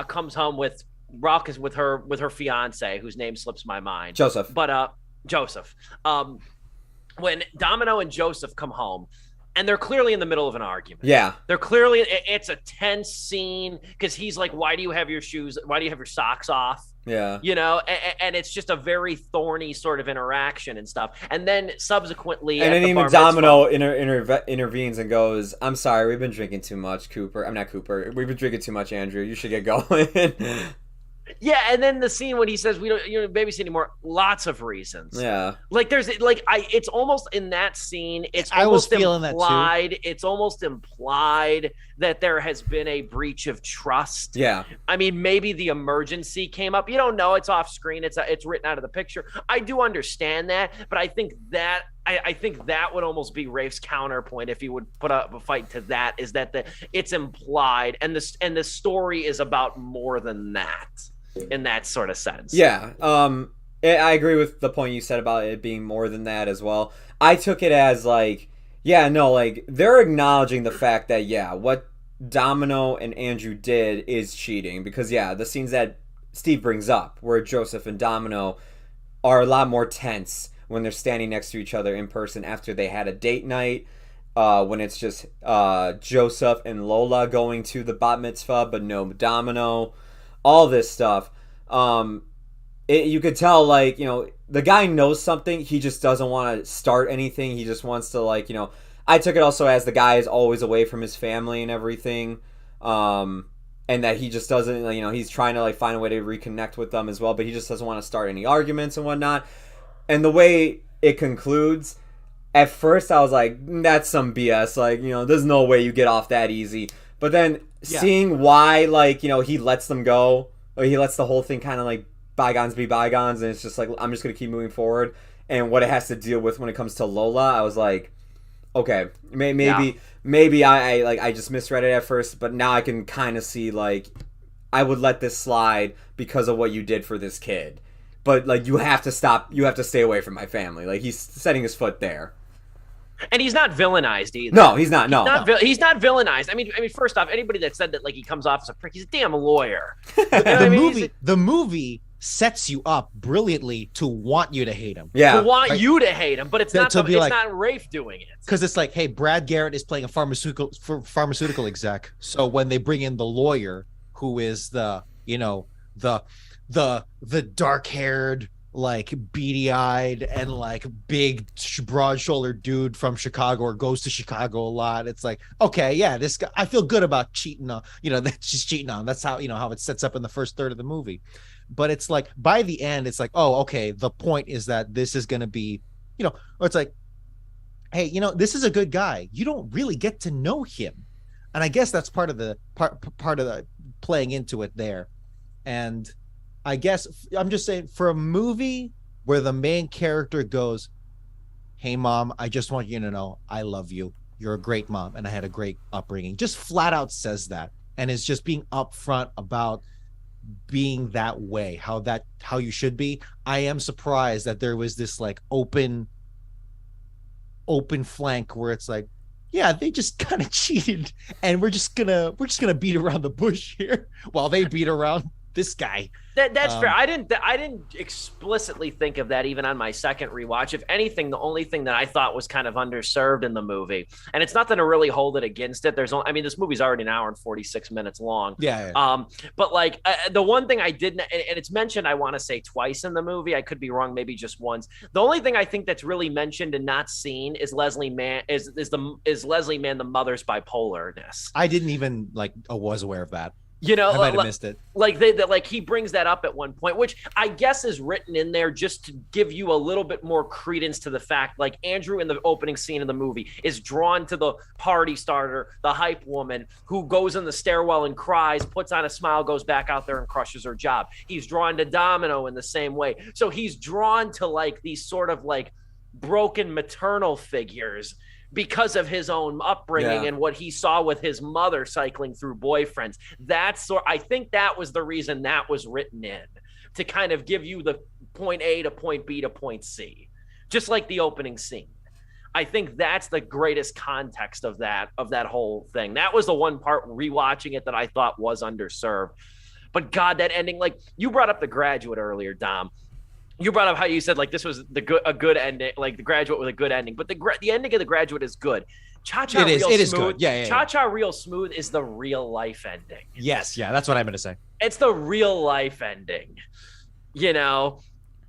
comes home with Rock with her fiance, whose name slips my mind.
Joseph.
But Joseph. When Domino and Joseph come home, and they're clearly in the middle of an argument.
Yeah.
They're clearly, it's a tense scene because he's like, "Why do you have your socks off?"
Yeah.
And it's just a very thorny sort of interaction and stuff. And then subsequently,
and then even Domino intervenes and goes, "I'm sorry, we've been drinking too much, Cooper. I'm not Cooper. We've been drinking too much, Andrew. You should get going."
Yeah, and then the scene when he says you don't babysit anymore, lots of reasons.
Yeah.
Like it's almost in that scene, it's almost implied that there has been a breach of trust.
Yeah.
I mean, maybe the emergency came up. You don't know, it's off screen, it's written out of the picture. I do understand that, but I think that would almost be Rafe's counterpoint if he would put up a fight to that, is that it's implied and the story is about more than that. In that sort of sense.
Yeah. I agree with the point you said about it being more than that as well. I took it as like, they're acknowledging the fact that, what Domino and Andrew did is cheating. Because, the scenes that Steve brings up, where Joseph and Domino are a lot more tense when they're standing next to each other in person after they had a date night. When it's just Joseph and Lola going to the bat mitzvah, but no Domino. All this stuff, you could tell, like, the guy knows something. He just doesn't want to start anything. He just wants to, I took it also as the guy is always away from his family and everything, and that he just doesn't, he's trying to, find a way to reconnect with them as well, but he just doesn't want to start any arguments and whatnot. And the way it concludes, at first I was like, that's some BS. There's no way you get off that easy. But then seeing why, he lets them go, or he lets the whole thing kind of bygones be bygones, and it's just like, I'm just going to keep moving forward, and what it has to deal with when it comes to Lola, I was like, okay, maybe I just misread it at first, but now I can kind of see, I would let this slide because of what you did for this kid. but like you have to stop. You have to stay away from my family. Like he's setting his foot there.
And he's not villainized either.
No, he's not. No,
he's not villainized. I mean, first off, anybody that said that like he comes off as a prick, he's a damn lawyer.
The movie sets you up brilliantly to want you to hate him.
Yeah,
to want you to hate him, but it's not. It's not Rafe doing it.
Because it's like, hey, Brad Garrett is playing a pharmaceutical exec. So when they bring in the lawyer, who is the dark-haired, like beady-eyed and like big broad-shouldered dude from Chicago or goes to Chicago a lot, it's like, okay, yeah, this guy, I feel good about cheating on, that she's cheating on. That's how how it sets up in the first third of the movie. But it's like by the end, it's like, oh, okay, the point is that this is going to be, or it's like, hey, this is a good guy. You don't really get to know him, and I guess that's part of the playing into it there. And I guess I'm just saying, for a movie where the main character goes, hey, mom, I just want you to know I love you. You're a great mom, and I had a great upbringing. Just flat out says that, and is just being upfront about being that way, how you should be. I am surprised that there was this like open flank where it's like, yeah, they just kind of cheated, and we're just gonna beat around the bush here while they beat around this guy.
That's fair. I didn't explicitly think of that even on my second rewatch. If anything, the only thing that I thought was kind of underserved in the movie, and it's nothing to really hold it against it. This movie's already an hour and 46 minutes long.
Yeah.
But like the one thing I didn't, and it's mentioned, I want to say twice in the movie. I could be wrong, maybe just once. The only thing I think that's really mentioned and not seen is Leslie Mann, the mother's bipolarness.
I didn't even was aware of that.
I
might have missed it.
Like he brings that up at one point, which I guess is written in there just to give you a little bit more credence to the fact, like Andrew in the opening scene of the movie is drawn to the party starter, the hype woman who goes in the stairwell and cries, puts on a smile, goes back out there and crushes her job. He's drawn to Domino in the same way. So he's drawn to like these sort of like broken maternal figures because of his own upbringing and what he saw with his mother cycling through boyfriends. I think that was the reason that was written in, to kind of give you the point A to point B to point C, just like the opening scene. I think that's the greatest context of that whole thing. That was the one part rewatching it that I thought was underserved. But God, that ending, like you brought up The Graduate earlier, Dom. You brought up how you said like this was a good ending, like The Graduate with a good ending, but the ending of The Graduate is good. It is good. Yeah. Cha-Cha Real Smooth is the real life ending.
Yes, yeah, that's what I'm going to say.
It's the real life ending,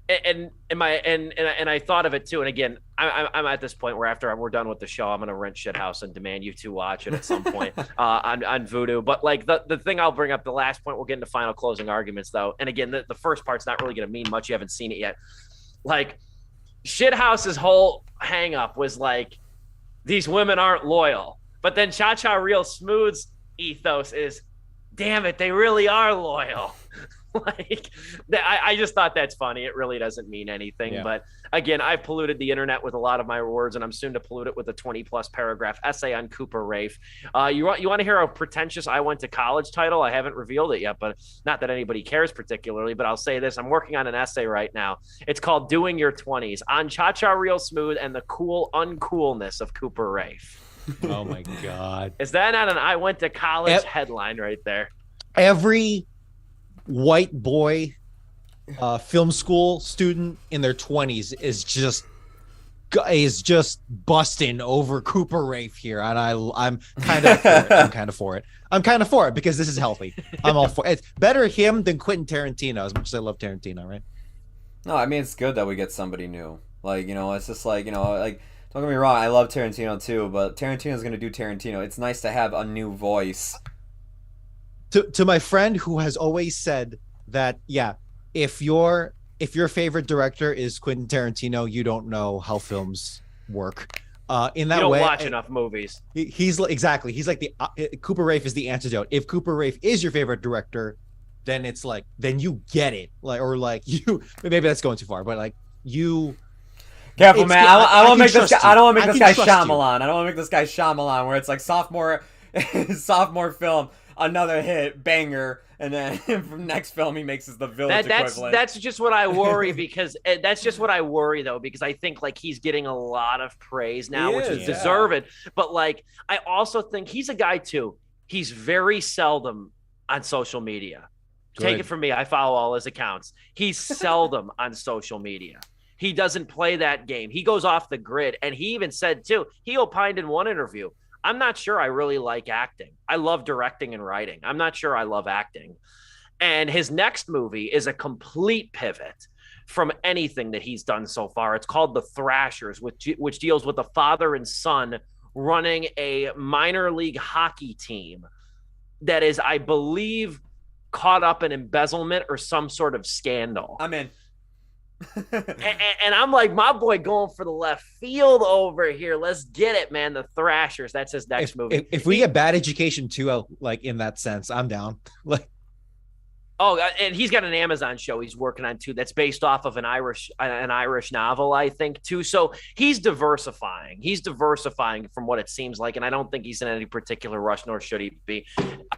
And I thought of it too. And again, I'm at this point where after we're done with the show, I'm gonna rent Shithouse and demand you two watch it at some point on Vudu. But like the thing I'll bring up, the last point, we'll get into final closing arguments though. And again, the first part's not really gonna mean much. You haven't seen it yet. Like Shithouse's whole hang up was like, these women aren't loyal. But then Cha-Cha Real Smooth's ethos is, damn it, they really are loyal. Like, I just thought that's funny. It really doesn't mean anything. Yeah. But again, I've polluted the internet with a lot of my words, and I'm soon to pollute it with a 20-plus paragraph essay on Cooper Rafe. You want to hear a pretentious I went to college title? I haven't revealed it yet, but not that anybody cares particularly, but I'll say this. I'm working on an essay right now. It's called Doing Your 20s on Cha-Cha Real Smooth and the cool uncoolness of Cooper Rafe.
Oh, my God.
Is that not an I went to college headline right there?
Every white boy film school student in their 20s is just busting over Cooper Rafe here, and I'm kind of for it. I'm kind of for it because this is healthy. I'm all for it. It's better him than Quentin Tarantino, as much as I love Tarantino, right?
No, I mean, it's good that we get somebody new. Like, it's just like, like, don't get me wrong, I love Tarantino too, but Tarantino's gonna do Tarantino. It's nice to have a new voice.
To my friend who has always said that, yeah, if your favorite director is Quentin Tarantino, you don't know how films work. In that way,
you don't watch enough movies.
He's exactly. He's like Cooper Rafe is the antidote. If Cooper Rafe is your favorite director, then it's like, then you get it. Maybe that's going too far, but like you.
Careful, man. I don't want to make this guy. I don't want to make this guy Shyamalan. I don't want to make this guy Shyamalan, where it's like sophomore film. Another hit, banger, And then from next film, he makes us the village equivalent.
That's just what I worry because that's just what I worry though, because I think like he's getting a lot of praise now, which is deserved. But like, I also think he's a guy too. He's very seldom on social media. Good. Take it from me. I follow all his accounts. He's seldom on social media. He doesn't play that game. He goes off the grid. And he even said too, he opined in one interview, I'm not sure I really like acting. I love directing and writing. I'm not sure I love acting. And his next movie is a complete pivot from anything that he's done so far. It's called The Thrashers, which deals with a father and son running a minor league hockey team that is, I believe, caught up in embezzlement or some sort of scandal.
I'm in.
and I'm like, my boy going for the left field over here. Let's get it, man. The Thrashers. That's his next movie.
If we get Bad Education too, like in that sense, I'm down. Like,
oh, and he's got an Amazon show he's working on too. That's based off of an Irish novel, I think too. So he's diversifying. He's diversifying from what it seems like, and I don't think he's in any particular rush, nor should he be.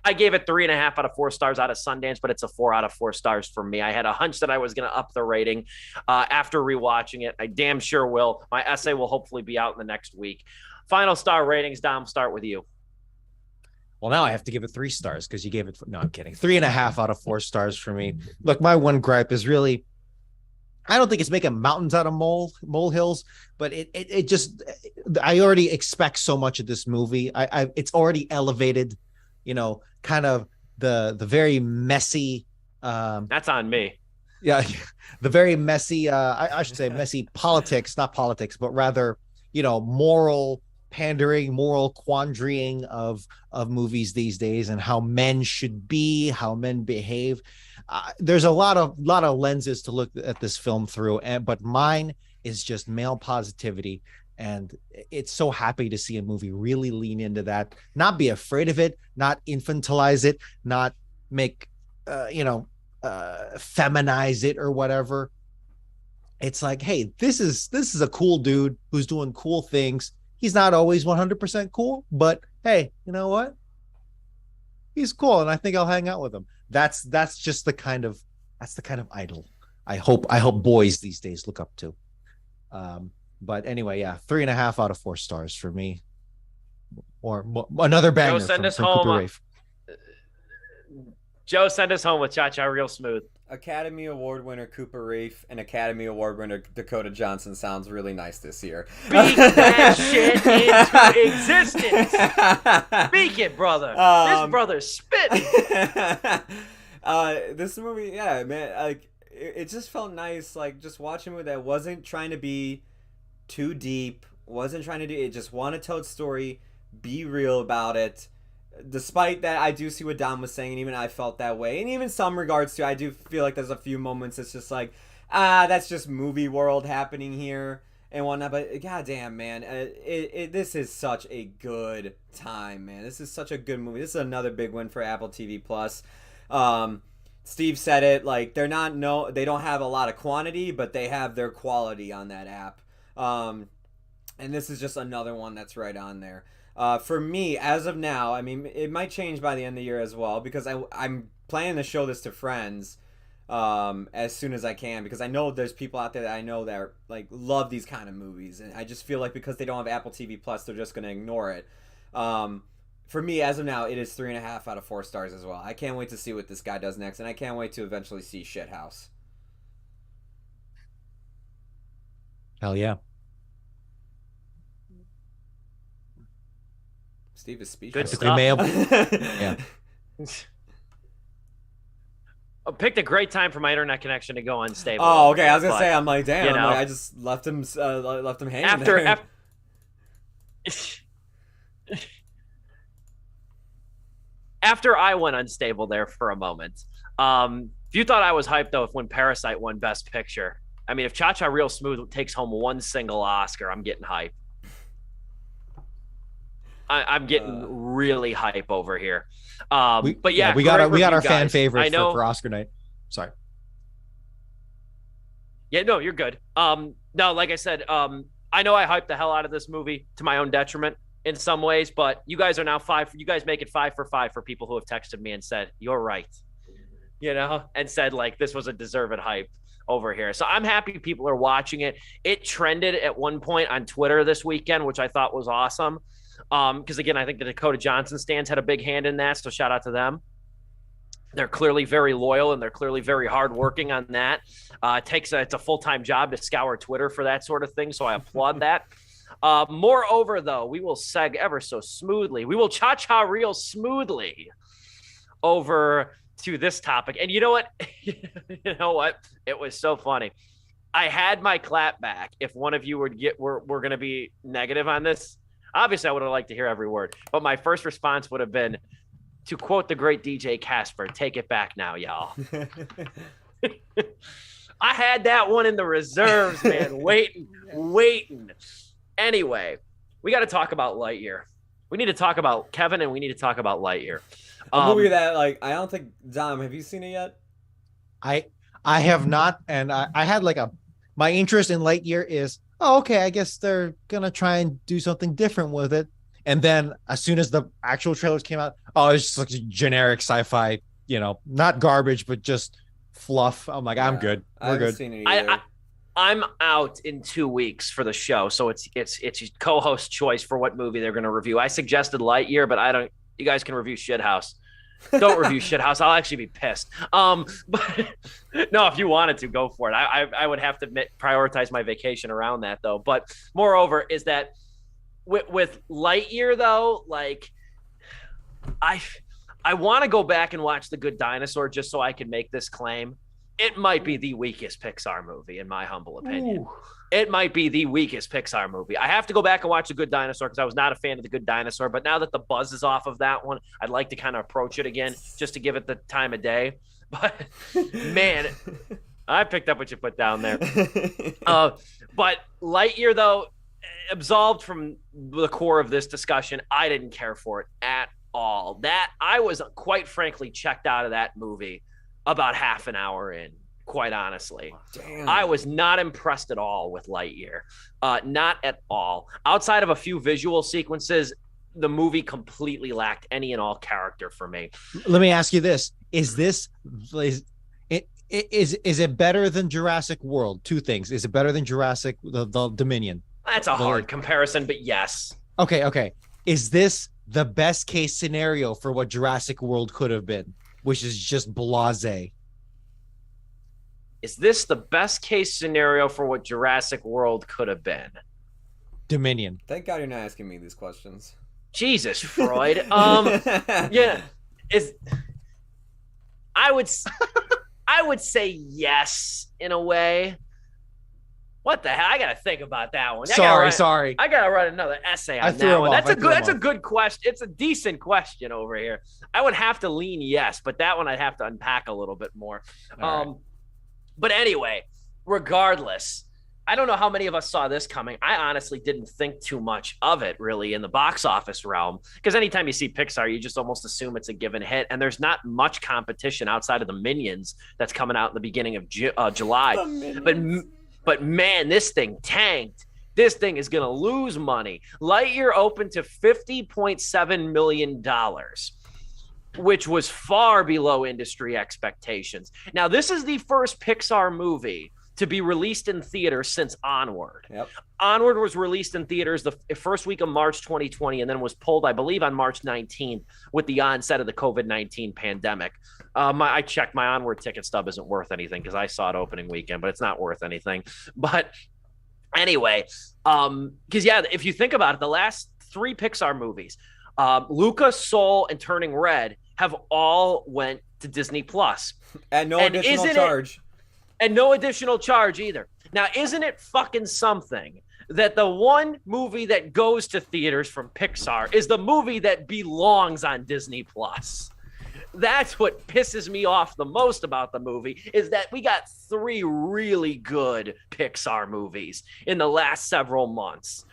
I gave it 3.5 out of 4 stars out of Sundance, but it's a 4 out of 4 stars for me. I had a hunch that I was going to up the rating after rewatching it. I damn sure will. My essay will hopefully be out in the next week. Final star ratings, Dom, start with you.
Well, now I have to give it 3 stars because you gave it. No, I'm kidding. 3.5 out of 4 stars for me. Look, my one gripe is really, I don't think it's making mountains out of molehills, but it just, I already expect so much of this movie. It's already elevated, kind of the very messy.
That's on me.
Yeah, the very messy. I should say messy politics, not politics, but rather, moral pandering, moral quandarying of movies these days, and how men should be, how men behave. There's a lot of lenses to look at this film through, but mine is just male positivity, and it's so happy to see a movie really lean into that, not be afraid of it, not infantilize it, not make feminize it or whatever. It's like, hey, this is a cool dude who's doing cool things. He's not always 100% cool, but hey, you know what? He's cool, and I think I'll hang out with him. That's just the kind of idol I hope boys these days look up to. But anyway, yeah, 3.5 out of 4 stars for me. Or another banger.
Joe, send us
from
home.
Cooper Raiff.
Joe, send us home with Cha Cha Real Smooth.
Academy Award winner Cooper Raiff and Academy Award winner Dakota Johnson sounds really nice this year.
Speak that shit into existence. Speak it, brother. This brother's spitting.
This movie, yeah, man, like it just felt nice, like just watching it that wasn't trying to be too deep, wasn't trying to do it, just want to tell its story, be real about it. Despite that, I do see what Dom was saying, and even I felt that way. And even some regards too, I do feel like there's a few moments it's just like, that's just movie world happening here and whatnot. But goddamn, man, this is such a good time, man. This is such a good movie. This is another big win for Apple TV Plus. Steve said it, like they don't have a lot of quantity, but they have their quality on that app. And this is just another one that's right on there. For me, as of now, I mean, it might change by the end of the year as well, because I'm planning to show this to friends as soon as I can, because I know there's people out there that I know that like love these kind of movies, and I just feel like because they don't have Apple TV Plus, they're just gonna ignore it. For me, as of now, it is 3.5 out of 4 stars as well. I can't wait to see what this guy does next, and I can't wait to eventually see Shithouse.
Hell yeah.
Steve is speechless.
Good stuff.
Yeah.
I picked a great time for my internet connection to go unstable.
Oh, okay. I was gonna say, I'm like, damn.
You know,
I just left him hanging there.
After I went unstable there for a moment, if you thought I was hyped though, when Parasite won Best Picture, I mean, if Cha Cha Real Smooth takes home one single Oscar, I'm getting hyped. I'm getting really hype over here. But yeah,
we got our fan favorite for Oscar night. Sorry.
Yeah, no, you're good. No, like I said, I know I hyped the hell out of this movie to my own detriment in some ways, but you guys are now 5. You guys make it 5 for 5 for people who have texted me and said, you're right. and said like this was a deserved hype over here. So I'm happy people are watching it. It trended at one point on Twitter this weekend, which I thought was awesome. Because again, I think the Dakota Johnson stands had a big hand in that. So shout out to them. They're clearly very loyal and they're clearly very hardworking on that. It's a full-time job to scour Twitter for that sort of thing. So I applaud that. Moreover, though, we will seg ever so smoothly. We will cha-cha real smoothly over to this topic. And you know what? It was so funny. I had my clap back. If one of you we're going to be negative on this, obviously I would have liked to hear every word. But my first response would have been, to quote the great DJ Casper, take it back now, y'all. I had that one in the reserves, man, waiting. Anyway, we got to talk about Lightyear. We need to talk about Kevin, and we need to talk about Lightyear.
A movie that, I don't think, Dom, have you seen it yet?
I have not, and I had my interest in Lightyear is, okay, I guess they're gonna try and do something different with it. And then as soon as the actual trailers came out, it's just like generic sci-fi, not garbage, but just fluff. I'm like, I'm good. We're good.
Seen it either.
I'm out in 2 weeks for the show, so it's co-host choice for what movie they're going to review. I suggested Lightyear, but you guys can review Shithouse. Don't review Shithouse. I'll actually be pissed. But no, if you wanted to, go for it. I would have to prioritize my vacation around that, though. But moreover, is that with Lightyear, though, I want to go back and watch The Good Dinosaur just so I can make this claim. It might be the weakest Pixar movie, in my humble opinion. Ooh. It might be the weakest Pixar movie. I have to go back and watch The Good Dinosaur because I was not a fan of The Good Dinosaur. But now that the buzz is off of that one, I'd like to kind of approach it again just to give it the time of day. But, man, I picked up what you put down there. But Lightyear, though, absolved from the core of this discussion, I didn't care for it at all. That I was quite frankly checked out of that movie about half an hour in, quite honestly. Damn. I was not impressed at all with Lightyear. Not at all. Outside of a few visual sequences, the movie completely lacked any and all character for me.
Let me ask you this. Is it better than Jurassic World? Two things. Is it better than Jurassic, the Dominion?
That's a hard comparison, but yes.
Okay. Is this the best case scenario for what Jurassic World could have been, which is just blasé?
Is this the best case scenario for what Jurassic World could have been?
Dominion.
Thank God you're not asking me these questions.
Jesus, Freud. Yeah. I would say yes in a way. What the hell? I gotta think about that one.
Sorry.
I gotta write another essay on that one. That's a good question. It's a decent question over here. I would have to lean yes, but that one I'd have to unpack a little bit more. Right. But anyway, regardless, I don't know how many of us saw this coming. I honestly didn't think too much of it really in the box office realm, because anytime you see Pixar, you just almost assume it's a given hit, and there's not much competition outside of the Minions that's coming out in the beginning of July. But man, this thing tanked. This thing is going to lose money. Lightyear opened to $50.7 million, which was far below industry expectations. Now, this is the first Pixar movie to be released in theaters since Onward. Yep. Onward was released in theaters the first week of March 2020 and then was pulled, I believe, on March 19th with the onset of the COVID-19 pandemic. I checked, my Onward ticket stub isn't worth anything because I saw it opening weekend, but it's not worth anything. But anyway, because if you think about it, the last three Pixar movies, Luca, Soul, and Turning Red have all went to Disney Plus.
At no additional charge.
And no additional charge either. Now, isn't it fucking something that the one movie that goes to theaters from Pixar is the movie that belongs on Disney Plus? That's what pisses me off the most about the movie, is that we got three really good Pixar movies in the last several months.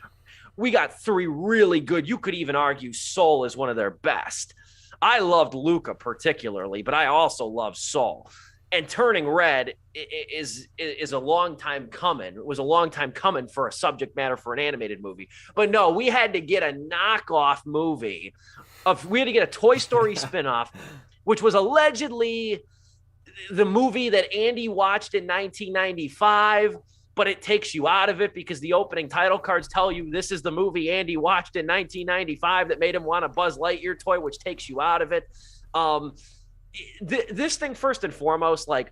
We got three really good. You could even argue Soul is one of their best. I loved Luca particularly, but I also love Soul. And Turning Red is a long time coming. It was a long time coming for a subject matter for an animated movie. But no, we had to get a knockoff movie. We had to get a Toy Story spinoff, which was allegedly the movie that Andy watched in 1995, but it takes you out of it because the opening title cards tell you this is the movie Andy watched in 1995 that made him want a Buzz Lightyear toy, which takes you out of it. This thing, first and foremost, like,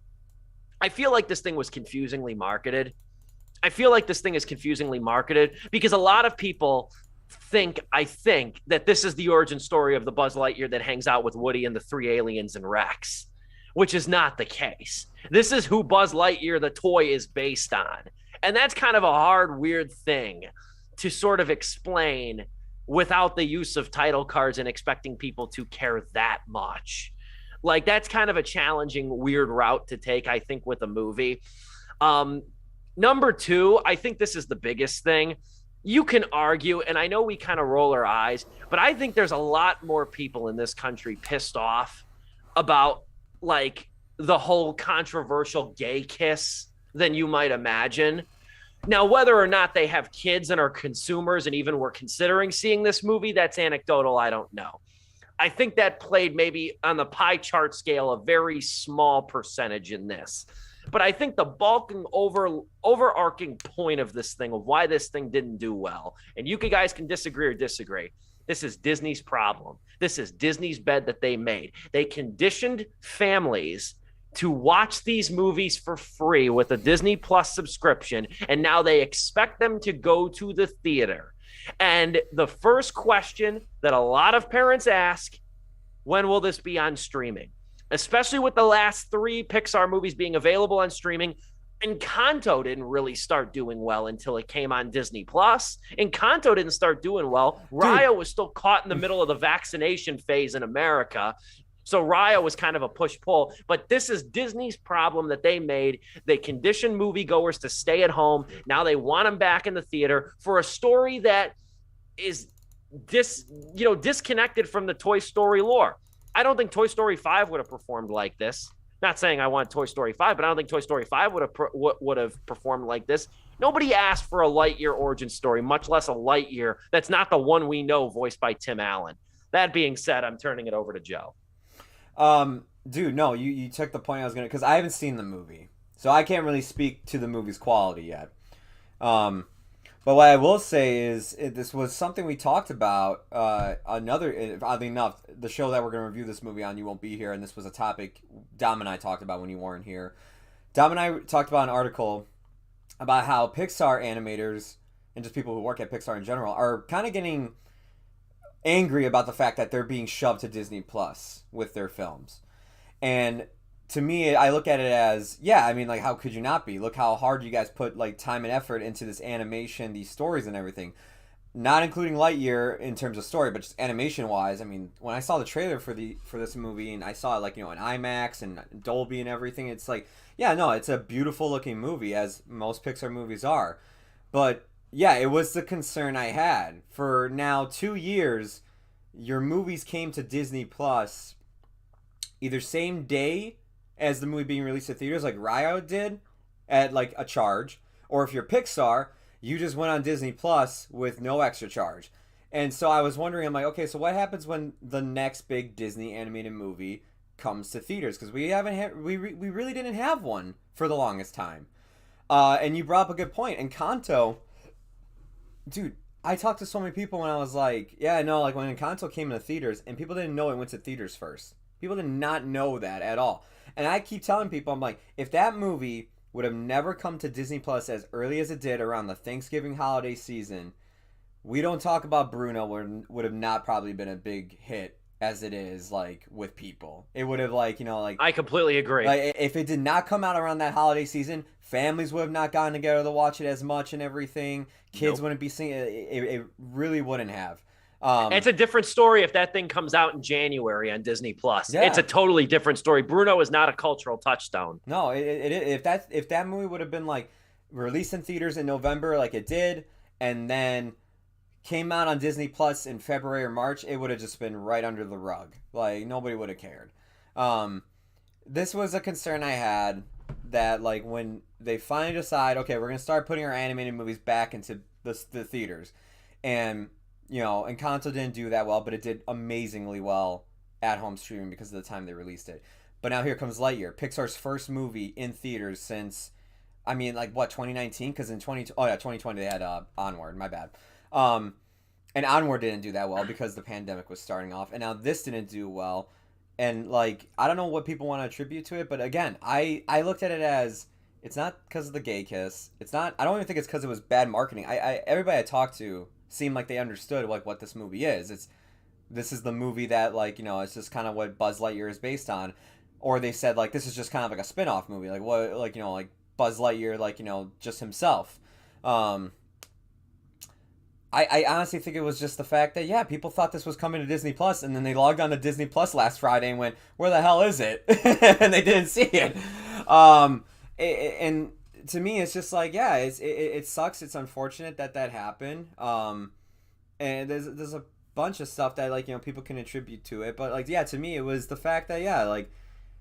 I feel like this thing was confusingly marketed. I feel like this thing is confusingly marketed because a lot of people I think that this is the origin story of the Buzz Lightyear that hangs out with Woody and the three aliens and Rex, which is not the case. This is who Buzz Lightyear, the toy, is based on. And that's kind of a hard, weird thing to sort of explain without the use of title cards and expecting people to care that much. Like, that's kind of a challenging, weird route to take, I think, with a movie. Number two, I think this is the biggest thing. You can argue, and I know we kind of roll our eyes, but I think there's a lot more people in this country pissed off about, like, the whole controversial gay kiss than you might imagine. Now, whether or not they have kids and are consumers and even were considering seeing this movie, that's anecdotal. I don't know. I think that played maybe on the pie chart scale a very small percentage in this. But I think the bulking overarching point of this thing, of why this thing didn't do well, and you guys can disagree or disagree, this is Disney's problem. This is Disney's bed that they made. They conditioned families to watch these movies for free with a Disney Plus subscription, and now they expect them to go to the theater. And the first question that a lot of parents ask, when will this be on streaming? Especially with the last 3 Pixar movies being available on streaming. Encanto didn't really start doing well until it came on Disney Plus. Encanto didn't start doing well. Raya was still caught in the middle of the vaccination phase in America. So Raya was kind of a push-pull. But this is Disney's problem that they made. They conditioned moviegoers to stay at home. Now they want them back in the theater for a story that is disconnected from the Toy Story lore. I don't think Toy Story 5 would have performed like this. Not saying I want Toy Story 5, but I don't think Toy Story 5 would have performed like this. Nobody asked for a Lightyear origin story, much less a Lightyear that's not the one we know, voiced by Tim Allen. That being said, I'm turning it over to Joe.
Dude, no, you took the point I was going to, because I haven't seen the movie. So I can't really speak to the movie's quality yet. But what I will say is, this was something we talked about. Oddly enough, the show that we're going to review this movie on, you won't be here, and this was a topic Dom and I talked about when you weren't here. Dom and I talked about an article about how Pixar animators, and just people who work at Pixar in general, are kind of getting angry about the fact that they're being shoved to Disney Plus with their films. And to me, I look at it as, yeah, I mean, like, how could you not be? Look how hard you guys put, like, time and effort into this animation, these stories and everything. Not including Lightyear in terms of story, but just animation-wise. I mean, when I saw the trailer for this movie, and I saw it, like, in IMAX and Dolby and everything, it's like, yeah, no, it's a beautiful-looking movie, as most Pixar movies are. But, yeah, it was the concern I had. For now 2 years, your movies came to Disney Plus either same day as the movie being released to theaters, like Raya did, at like a charge, or if you're Pixar, you just went on Disney Plus with no extra charge. And so I was wondering, I'm like, okay, so what happens when the next big Disney animated movie comes to theaters? Because we really didn't have one for the longest time. And you brought up a good point. Encanto, dude, I talked to so many people when I was like, yeah, I know, like when Encanto came into theaters, and people didn't know it went to theaters first. People did not know that at all. And I keep telling people, I'm like, if that movie would have never come to Disney Plus as early as it did around the Thanksgiving holiday season, We Don't Talk About Bruno would have not probably been a big hit as it is, like, with people. It would have, like,
I completely agree.
Like, if it did not come out around that holiday season, families would have not gotten together to watch it as much and everything. Kids wouldn't be seeing it. It really wouldn't have.
It's a different story if that thing comes out in January on Disney Plus.
Yeah.
It's a totally different story. Bruno is not a cultural touchstone.
No, if that movie would have been like released in theaters in November, like it did, and then came out on Disney Plus in February or March, it would have just been right under the rug. Like nobody would have cared. This was a concern I had, that like when they finally decide, okay, we're gonna start putting our animated movies back into the theaters, and Encanto didn't do that well, but it did amazingly well at home streaming because of the time they released it. But now here comes Lightyear, Pixar's first movie in theaters since, I mean, like what, 2019? Because in 2020 they had Onward. My bad. And Onward didn't do that well because the pandemic was starting off, and now this didn't do well. And like, I don't know what people want to attribute to it, but again, I looked at it as, it's not because of the gay kiss. It's not. I don't even think it's because it was bad marketing. Everybody I talked to seemed like they understood like what this movie is. This is the movie that, like, you know, it's just kind of what Buzz Lightyear is based on, or they said like this is just kind of like a spin-off movie, like what, like, you know, like Buzz Lightyear, like, you know, just himself. I honestly think it was just the fact that, yeah, people thought this was coming to Disney Plus, and then they logged on to Disney Plus last Friday and went, where the hell is it? And they didn't see it. And to me, it's just like, yeah, it sucks. It's unfortunate that happened. And there's a bunch of stuff that, like, you know, people can attribute to it. But, like, yeah, to me, it was the fact that, yeah, like,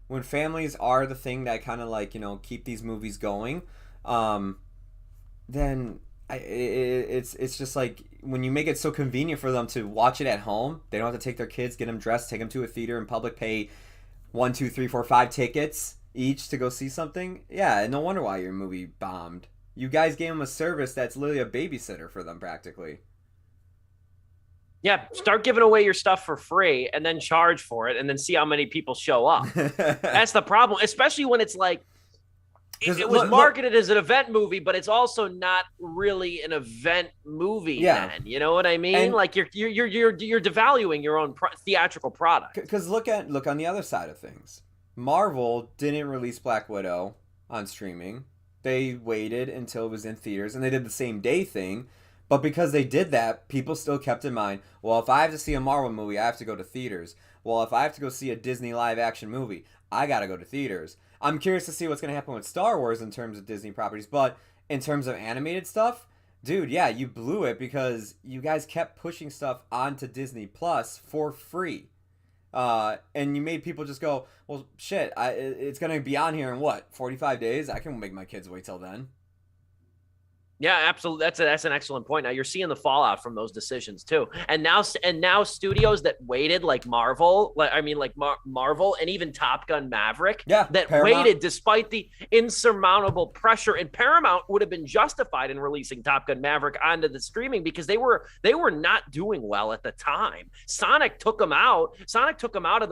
when families are the thing that kind of, like, you know, keep these movies going, then it's just like, when you make it so convenient for them to watch it at home, they don't have to take their kids, get them dressed, take them to a theater in public, pay 1, 2, 3, 4, 5 tickets each to go see something. Yeah, no wonder why your movie bombed. You guys gave them a service that's literally a babysitter for them, practically.
Yeah, start giving away your stuff for free and then charge for it and then see how many people show up. That's the problem, especially when it's like, it was marketed as an event movie, but it's also not really an event movie. Yeah. Then, you know what I mean? And like you're devaluing your own theatrical product.
Because look on the other side of things. Marvel didn't release Black Widow on streaming. They waited until it was in theaters, and they did the same day thing. But because they did that, people still kept in mind, well, if I have to see a Marvel movie, I have to go to theaters. Well, if I have to go see a Disney live action movie, I got to go to theaters. I'm curious to see what's going to happen with Star Wars in terms of Disney properties, but in terms of animated stuff, dude, yeah, you blew it because you guys kept pushing stuff onto Disney Plus for free. And you made people just go, well, shit, it's going to be on here in what, 45 days? I can make my kids wait till then.
Yeah, absolutely. That's an excellent point. Now you're seeing the fallout from those decisions too, and now studios that waited, like Marvel, Marvel, and even Top Gun Maverick, that Paramount waited despite the insurmountable pressure. And Paramount would have been justified in releasing Top Gun Maverick onto the streaming because they were not doing well at the time. Sonic took them out. Sonic took them out of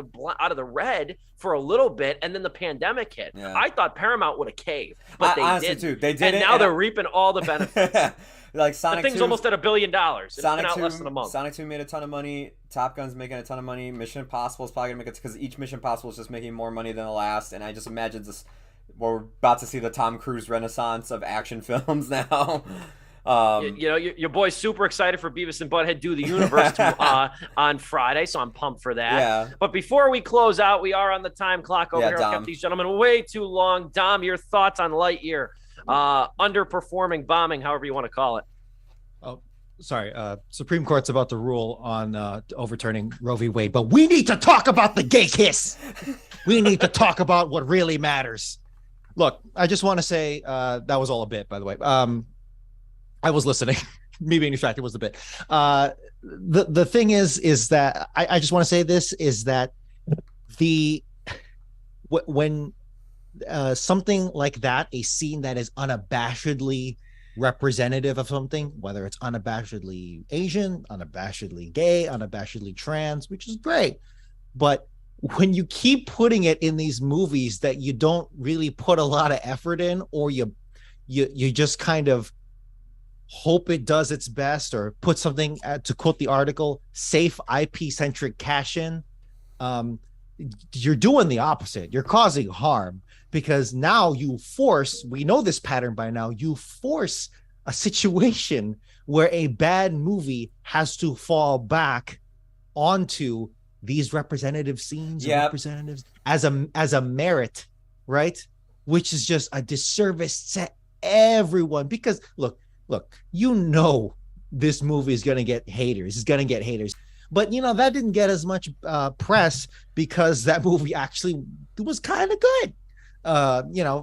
the red for a little bit, and then the pandemic hit. Yeah. I thought Paramount would have caved, but they honestly didn't. Too. They did, and now they're reaping all the benefits.
Like Sonic,
the thing's almost at $1 billion. It's been out less than a month.
Sonic 2 made a ton of money. Top Gun's making a ton of money. Mission Impossible is probably gonna make it because each Mission Impossible is just making more money than the last. And I just imagine this. We're about to see the Tom Cruise renaissance of action films now.
Your boy's super excited for Beavis and Butthead Do the Universe on Friday, so I'm pumped for that. Yeah. But before we close out, we are on the time clock over here. I've kept these gentlemen way too long. Dom, your thoughts on Lightyear? Underperforming, bombing, however you want to call it.
Oh, sorry. Supreme Court's about to rule on overturning Roe v. Wade, but we need to talk about the gay kiss. We need to talk about what really matters. Look, I just want to say that was all a bit, by the way. I was listening. Me being distracted was a bit. The thing is that I just want to say this is that when something like that, a scene that is unabashedly representative of something, whether it's unabashedly Asian, unabashedly gay, unabashedly trans, which is great, but when you keep putting it in these movies that you don't really put a lot of effort in, or you just kind of hope it does its best, or put something, to quote the article, safe IP-centric cash-in, you're doing the opposite. You're causing harm, because now we know this pattern by now, you force a situation where a bad movie has to fall back onto these representative scenes, representatives as a merit, right? Which is just a disservice to everyone, because look, this movie is going to get haters. It's going to get haters. But, that didn't get as much press because that movie actually was kind of good.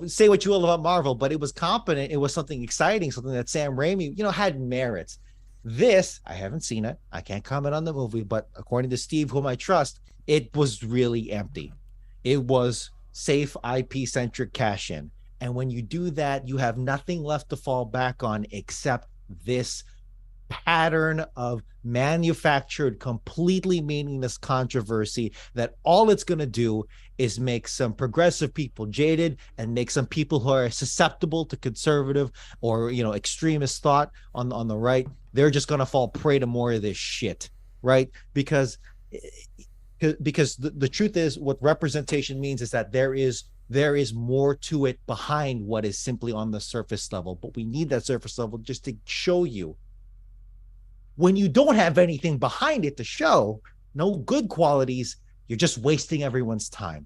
Say what you will about Marvel, but it was competent. It was something exciting, something that Sam Raimi, had merits. This, I haven't seen it. I can't comment on the movie, but according to Steve, whom I trust, it was really empty. It was safe IP centric cash in. And when you do that, you have nothing left to fall back on except this pattern of manufactured, completely meaningless controversy that all it's going to do is make some progressive people jaded and make some people who are susceptible to conservative or, extremist thought on the right, they're just going to fall prey to more of this shit, right? Because the truth is, what representation means is that there is more to it behind what is simply on the surface level. But we need that surface level just to show you. When you don't have anything behind it to show, no good qualities, you're just wasting everyone's time.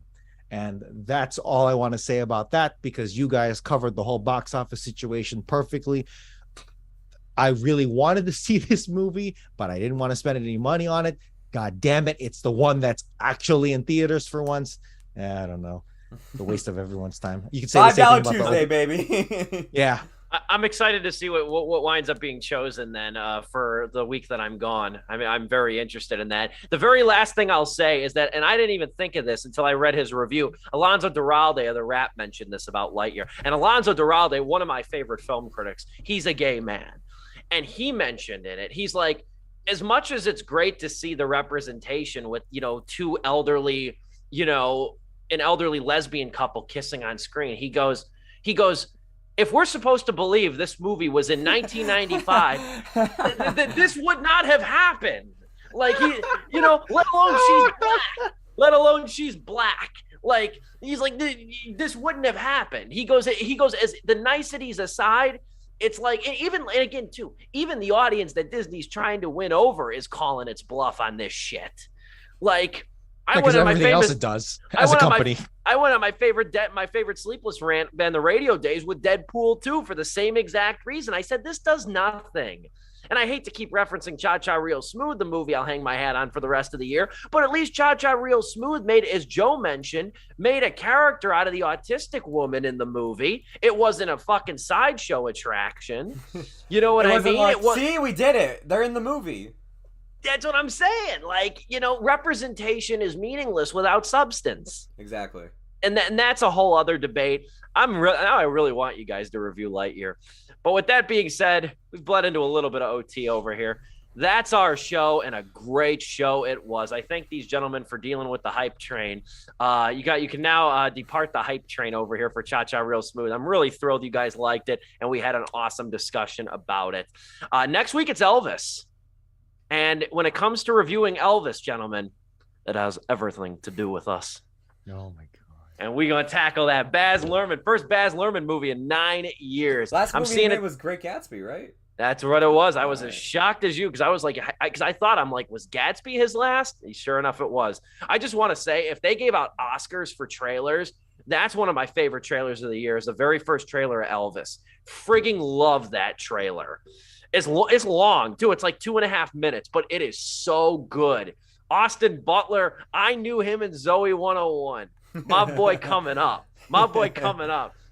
And that's all I want to say about that, because you guys covered the whole box office situation perfectly. I really wanted to see this movie, but I didn't want to spend any money on it. God damn it. It's the one that's actually in theaters for once. I don't know. The waste of everyone's time. You can say
$5 Tuesday, baby.
Yeah.
I'm excited to see what winds up being chosen then for the week that I'm gone. I mean, I'm very interested in that. The very last thing I'll say is that, and I didn't even think of this until I read his review, Alonso Duralde of The Wrap mentioned this about Lightyear. And Alonso Duralde, one of my favorite film critics, he's a gay man. And he mentioned in it, he's like, as much as it's great to see the representation with, two elderly, an elderly lesbian couple kissing on screen, he goes, if we're supposed to believe this movie was in 1995, this would not have happened. Like, let alone she's black. Like, he's like, this wouldn't have happened. He goes, as the niceties aside, it's like, even the audience that Disney's trying to win over is calling its bluff on this shit. Like, I went on my
everything else it does as a company.
I went on my favorite Sleepless rant in the radio days with Deadpool 2 for the same exact reason. I said, this does nothing. And I hate to keep referencing Cha Cha Real Smooth, the movie I'll hang my hat on for the rest of the year, but at least Cha Cha Real Smooth made, as Joe mentioned, made a character out of the autistic woman in the movie. It wasn't a fucking sideshow attraction. You know what I mean?
See, we did it. They're in the movie.
That's what I'm saying. Like, representation is meaningless without substance.
Exactly.
And that's a whole other debate. I really want you guys to review Lightyear. But with that being said, we've bled into a little bit of OT over here. That's our show, and a great show it was. I thank these gentlemen for dealing with the hype train. You can now depart the hype train over here for Cha Cha Real Smooth. I'm really thrilled you guys liked it, and we had an awesome discussion about it. Next week, it's Elvis. And when it comes to reviewing Elvis, gentlemen, it has everything to do with us.
Oh, my God.
And we're going to tackle that first Baz Luhrmann movie in 9 years.
Last movie he made was Great Gatsby, right?
That's what it was. I was as shocked as you because I was like, I thought, was Gatsby his last? Sure enough, it was. I just want to say, if they gave out Oscars for trailers, that's one of my favorite trailers of the year. Is the very first trailer of Elvis. Frigging love that trailer. It's long, too. It's like 2.5 minutes, but it is so good. Austin Butler, I knew him in Zoe 101. My boy coming up.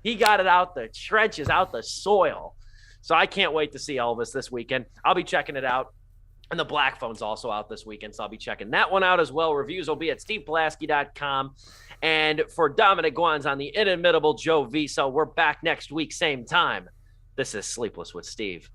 He got it out the trenches, out the soil. So I can't wait to see Elvis this weekend. I'll be checking it out. And the Black Phone's also out this weekend, so I'll be checking that one out as well. Reviews will be at stevepulaski.com. And for Dominic Guanzon, on the inimitable Joe Viso, we're back next week, same time. This is Sleepless with Steve.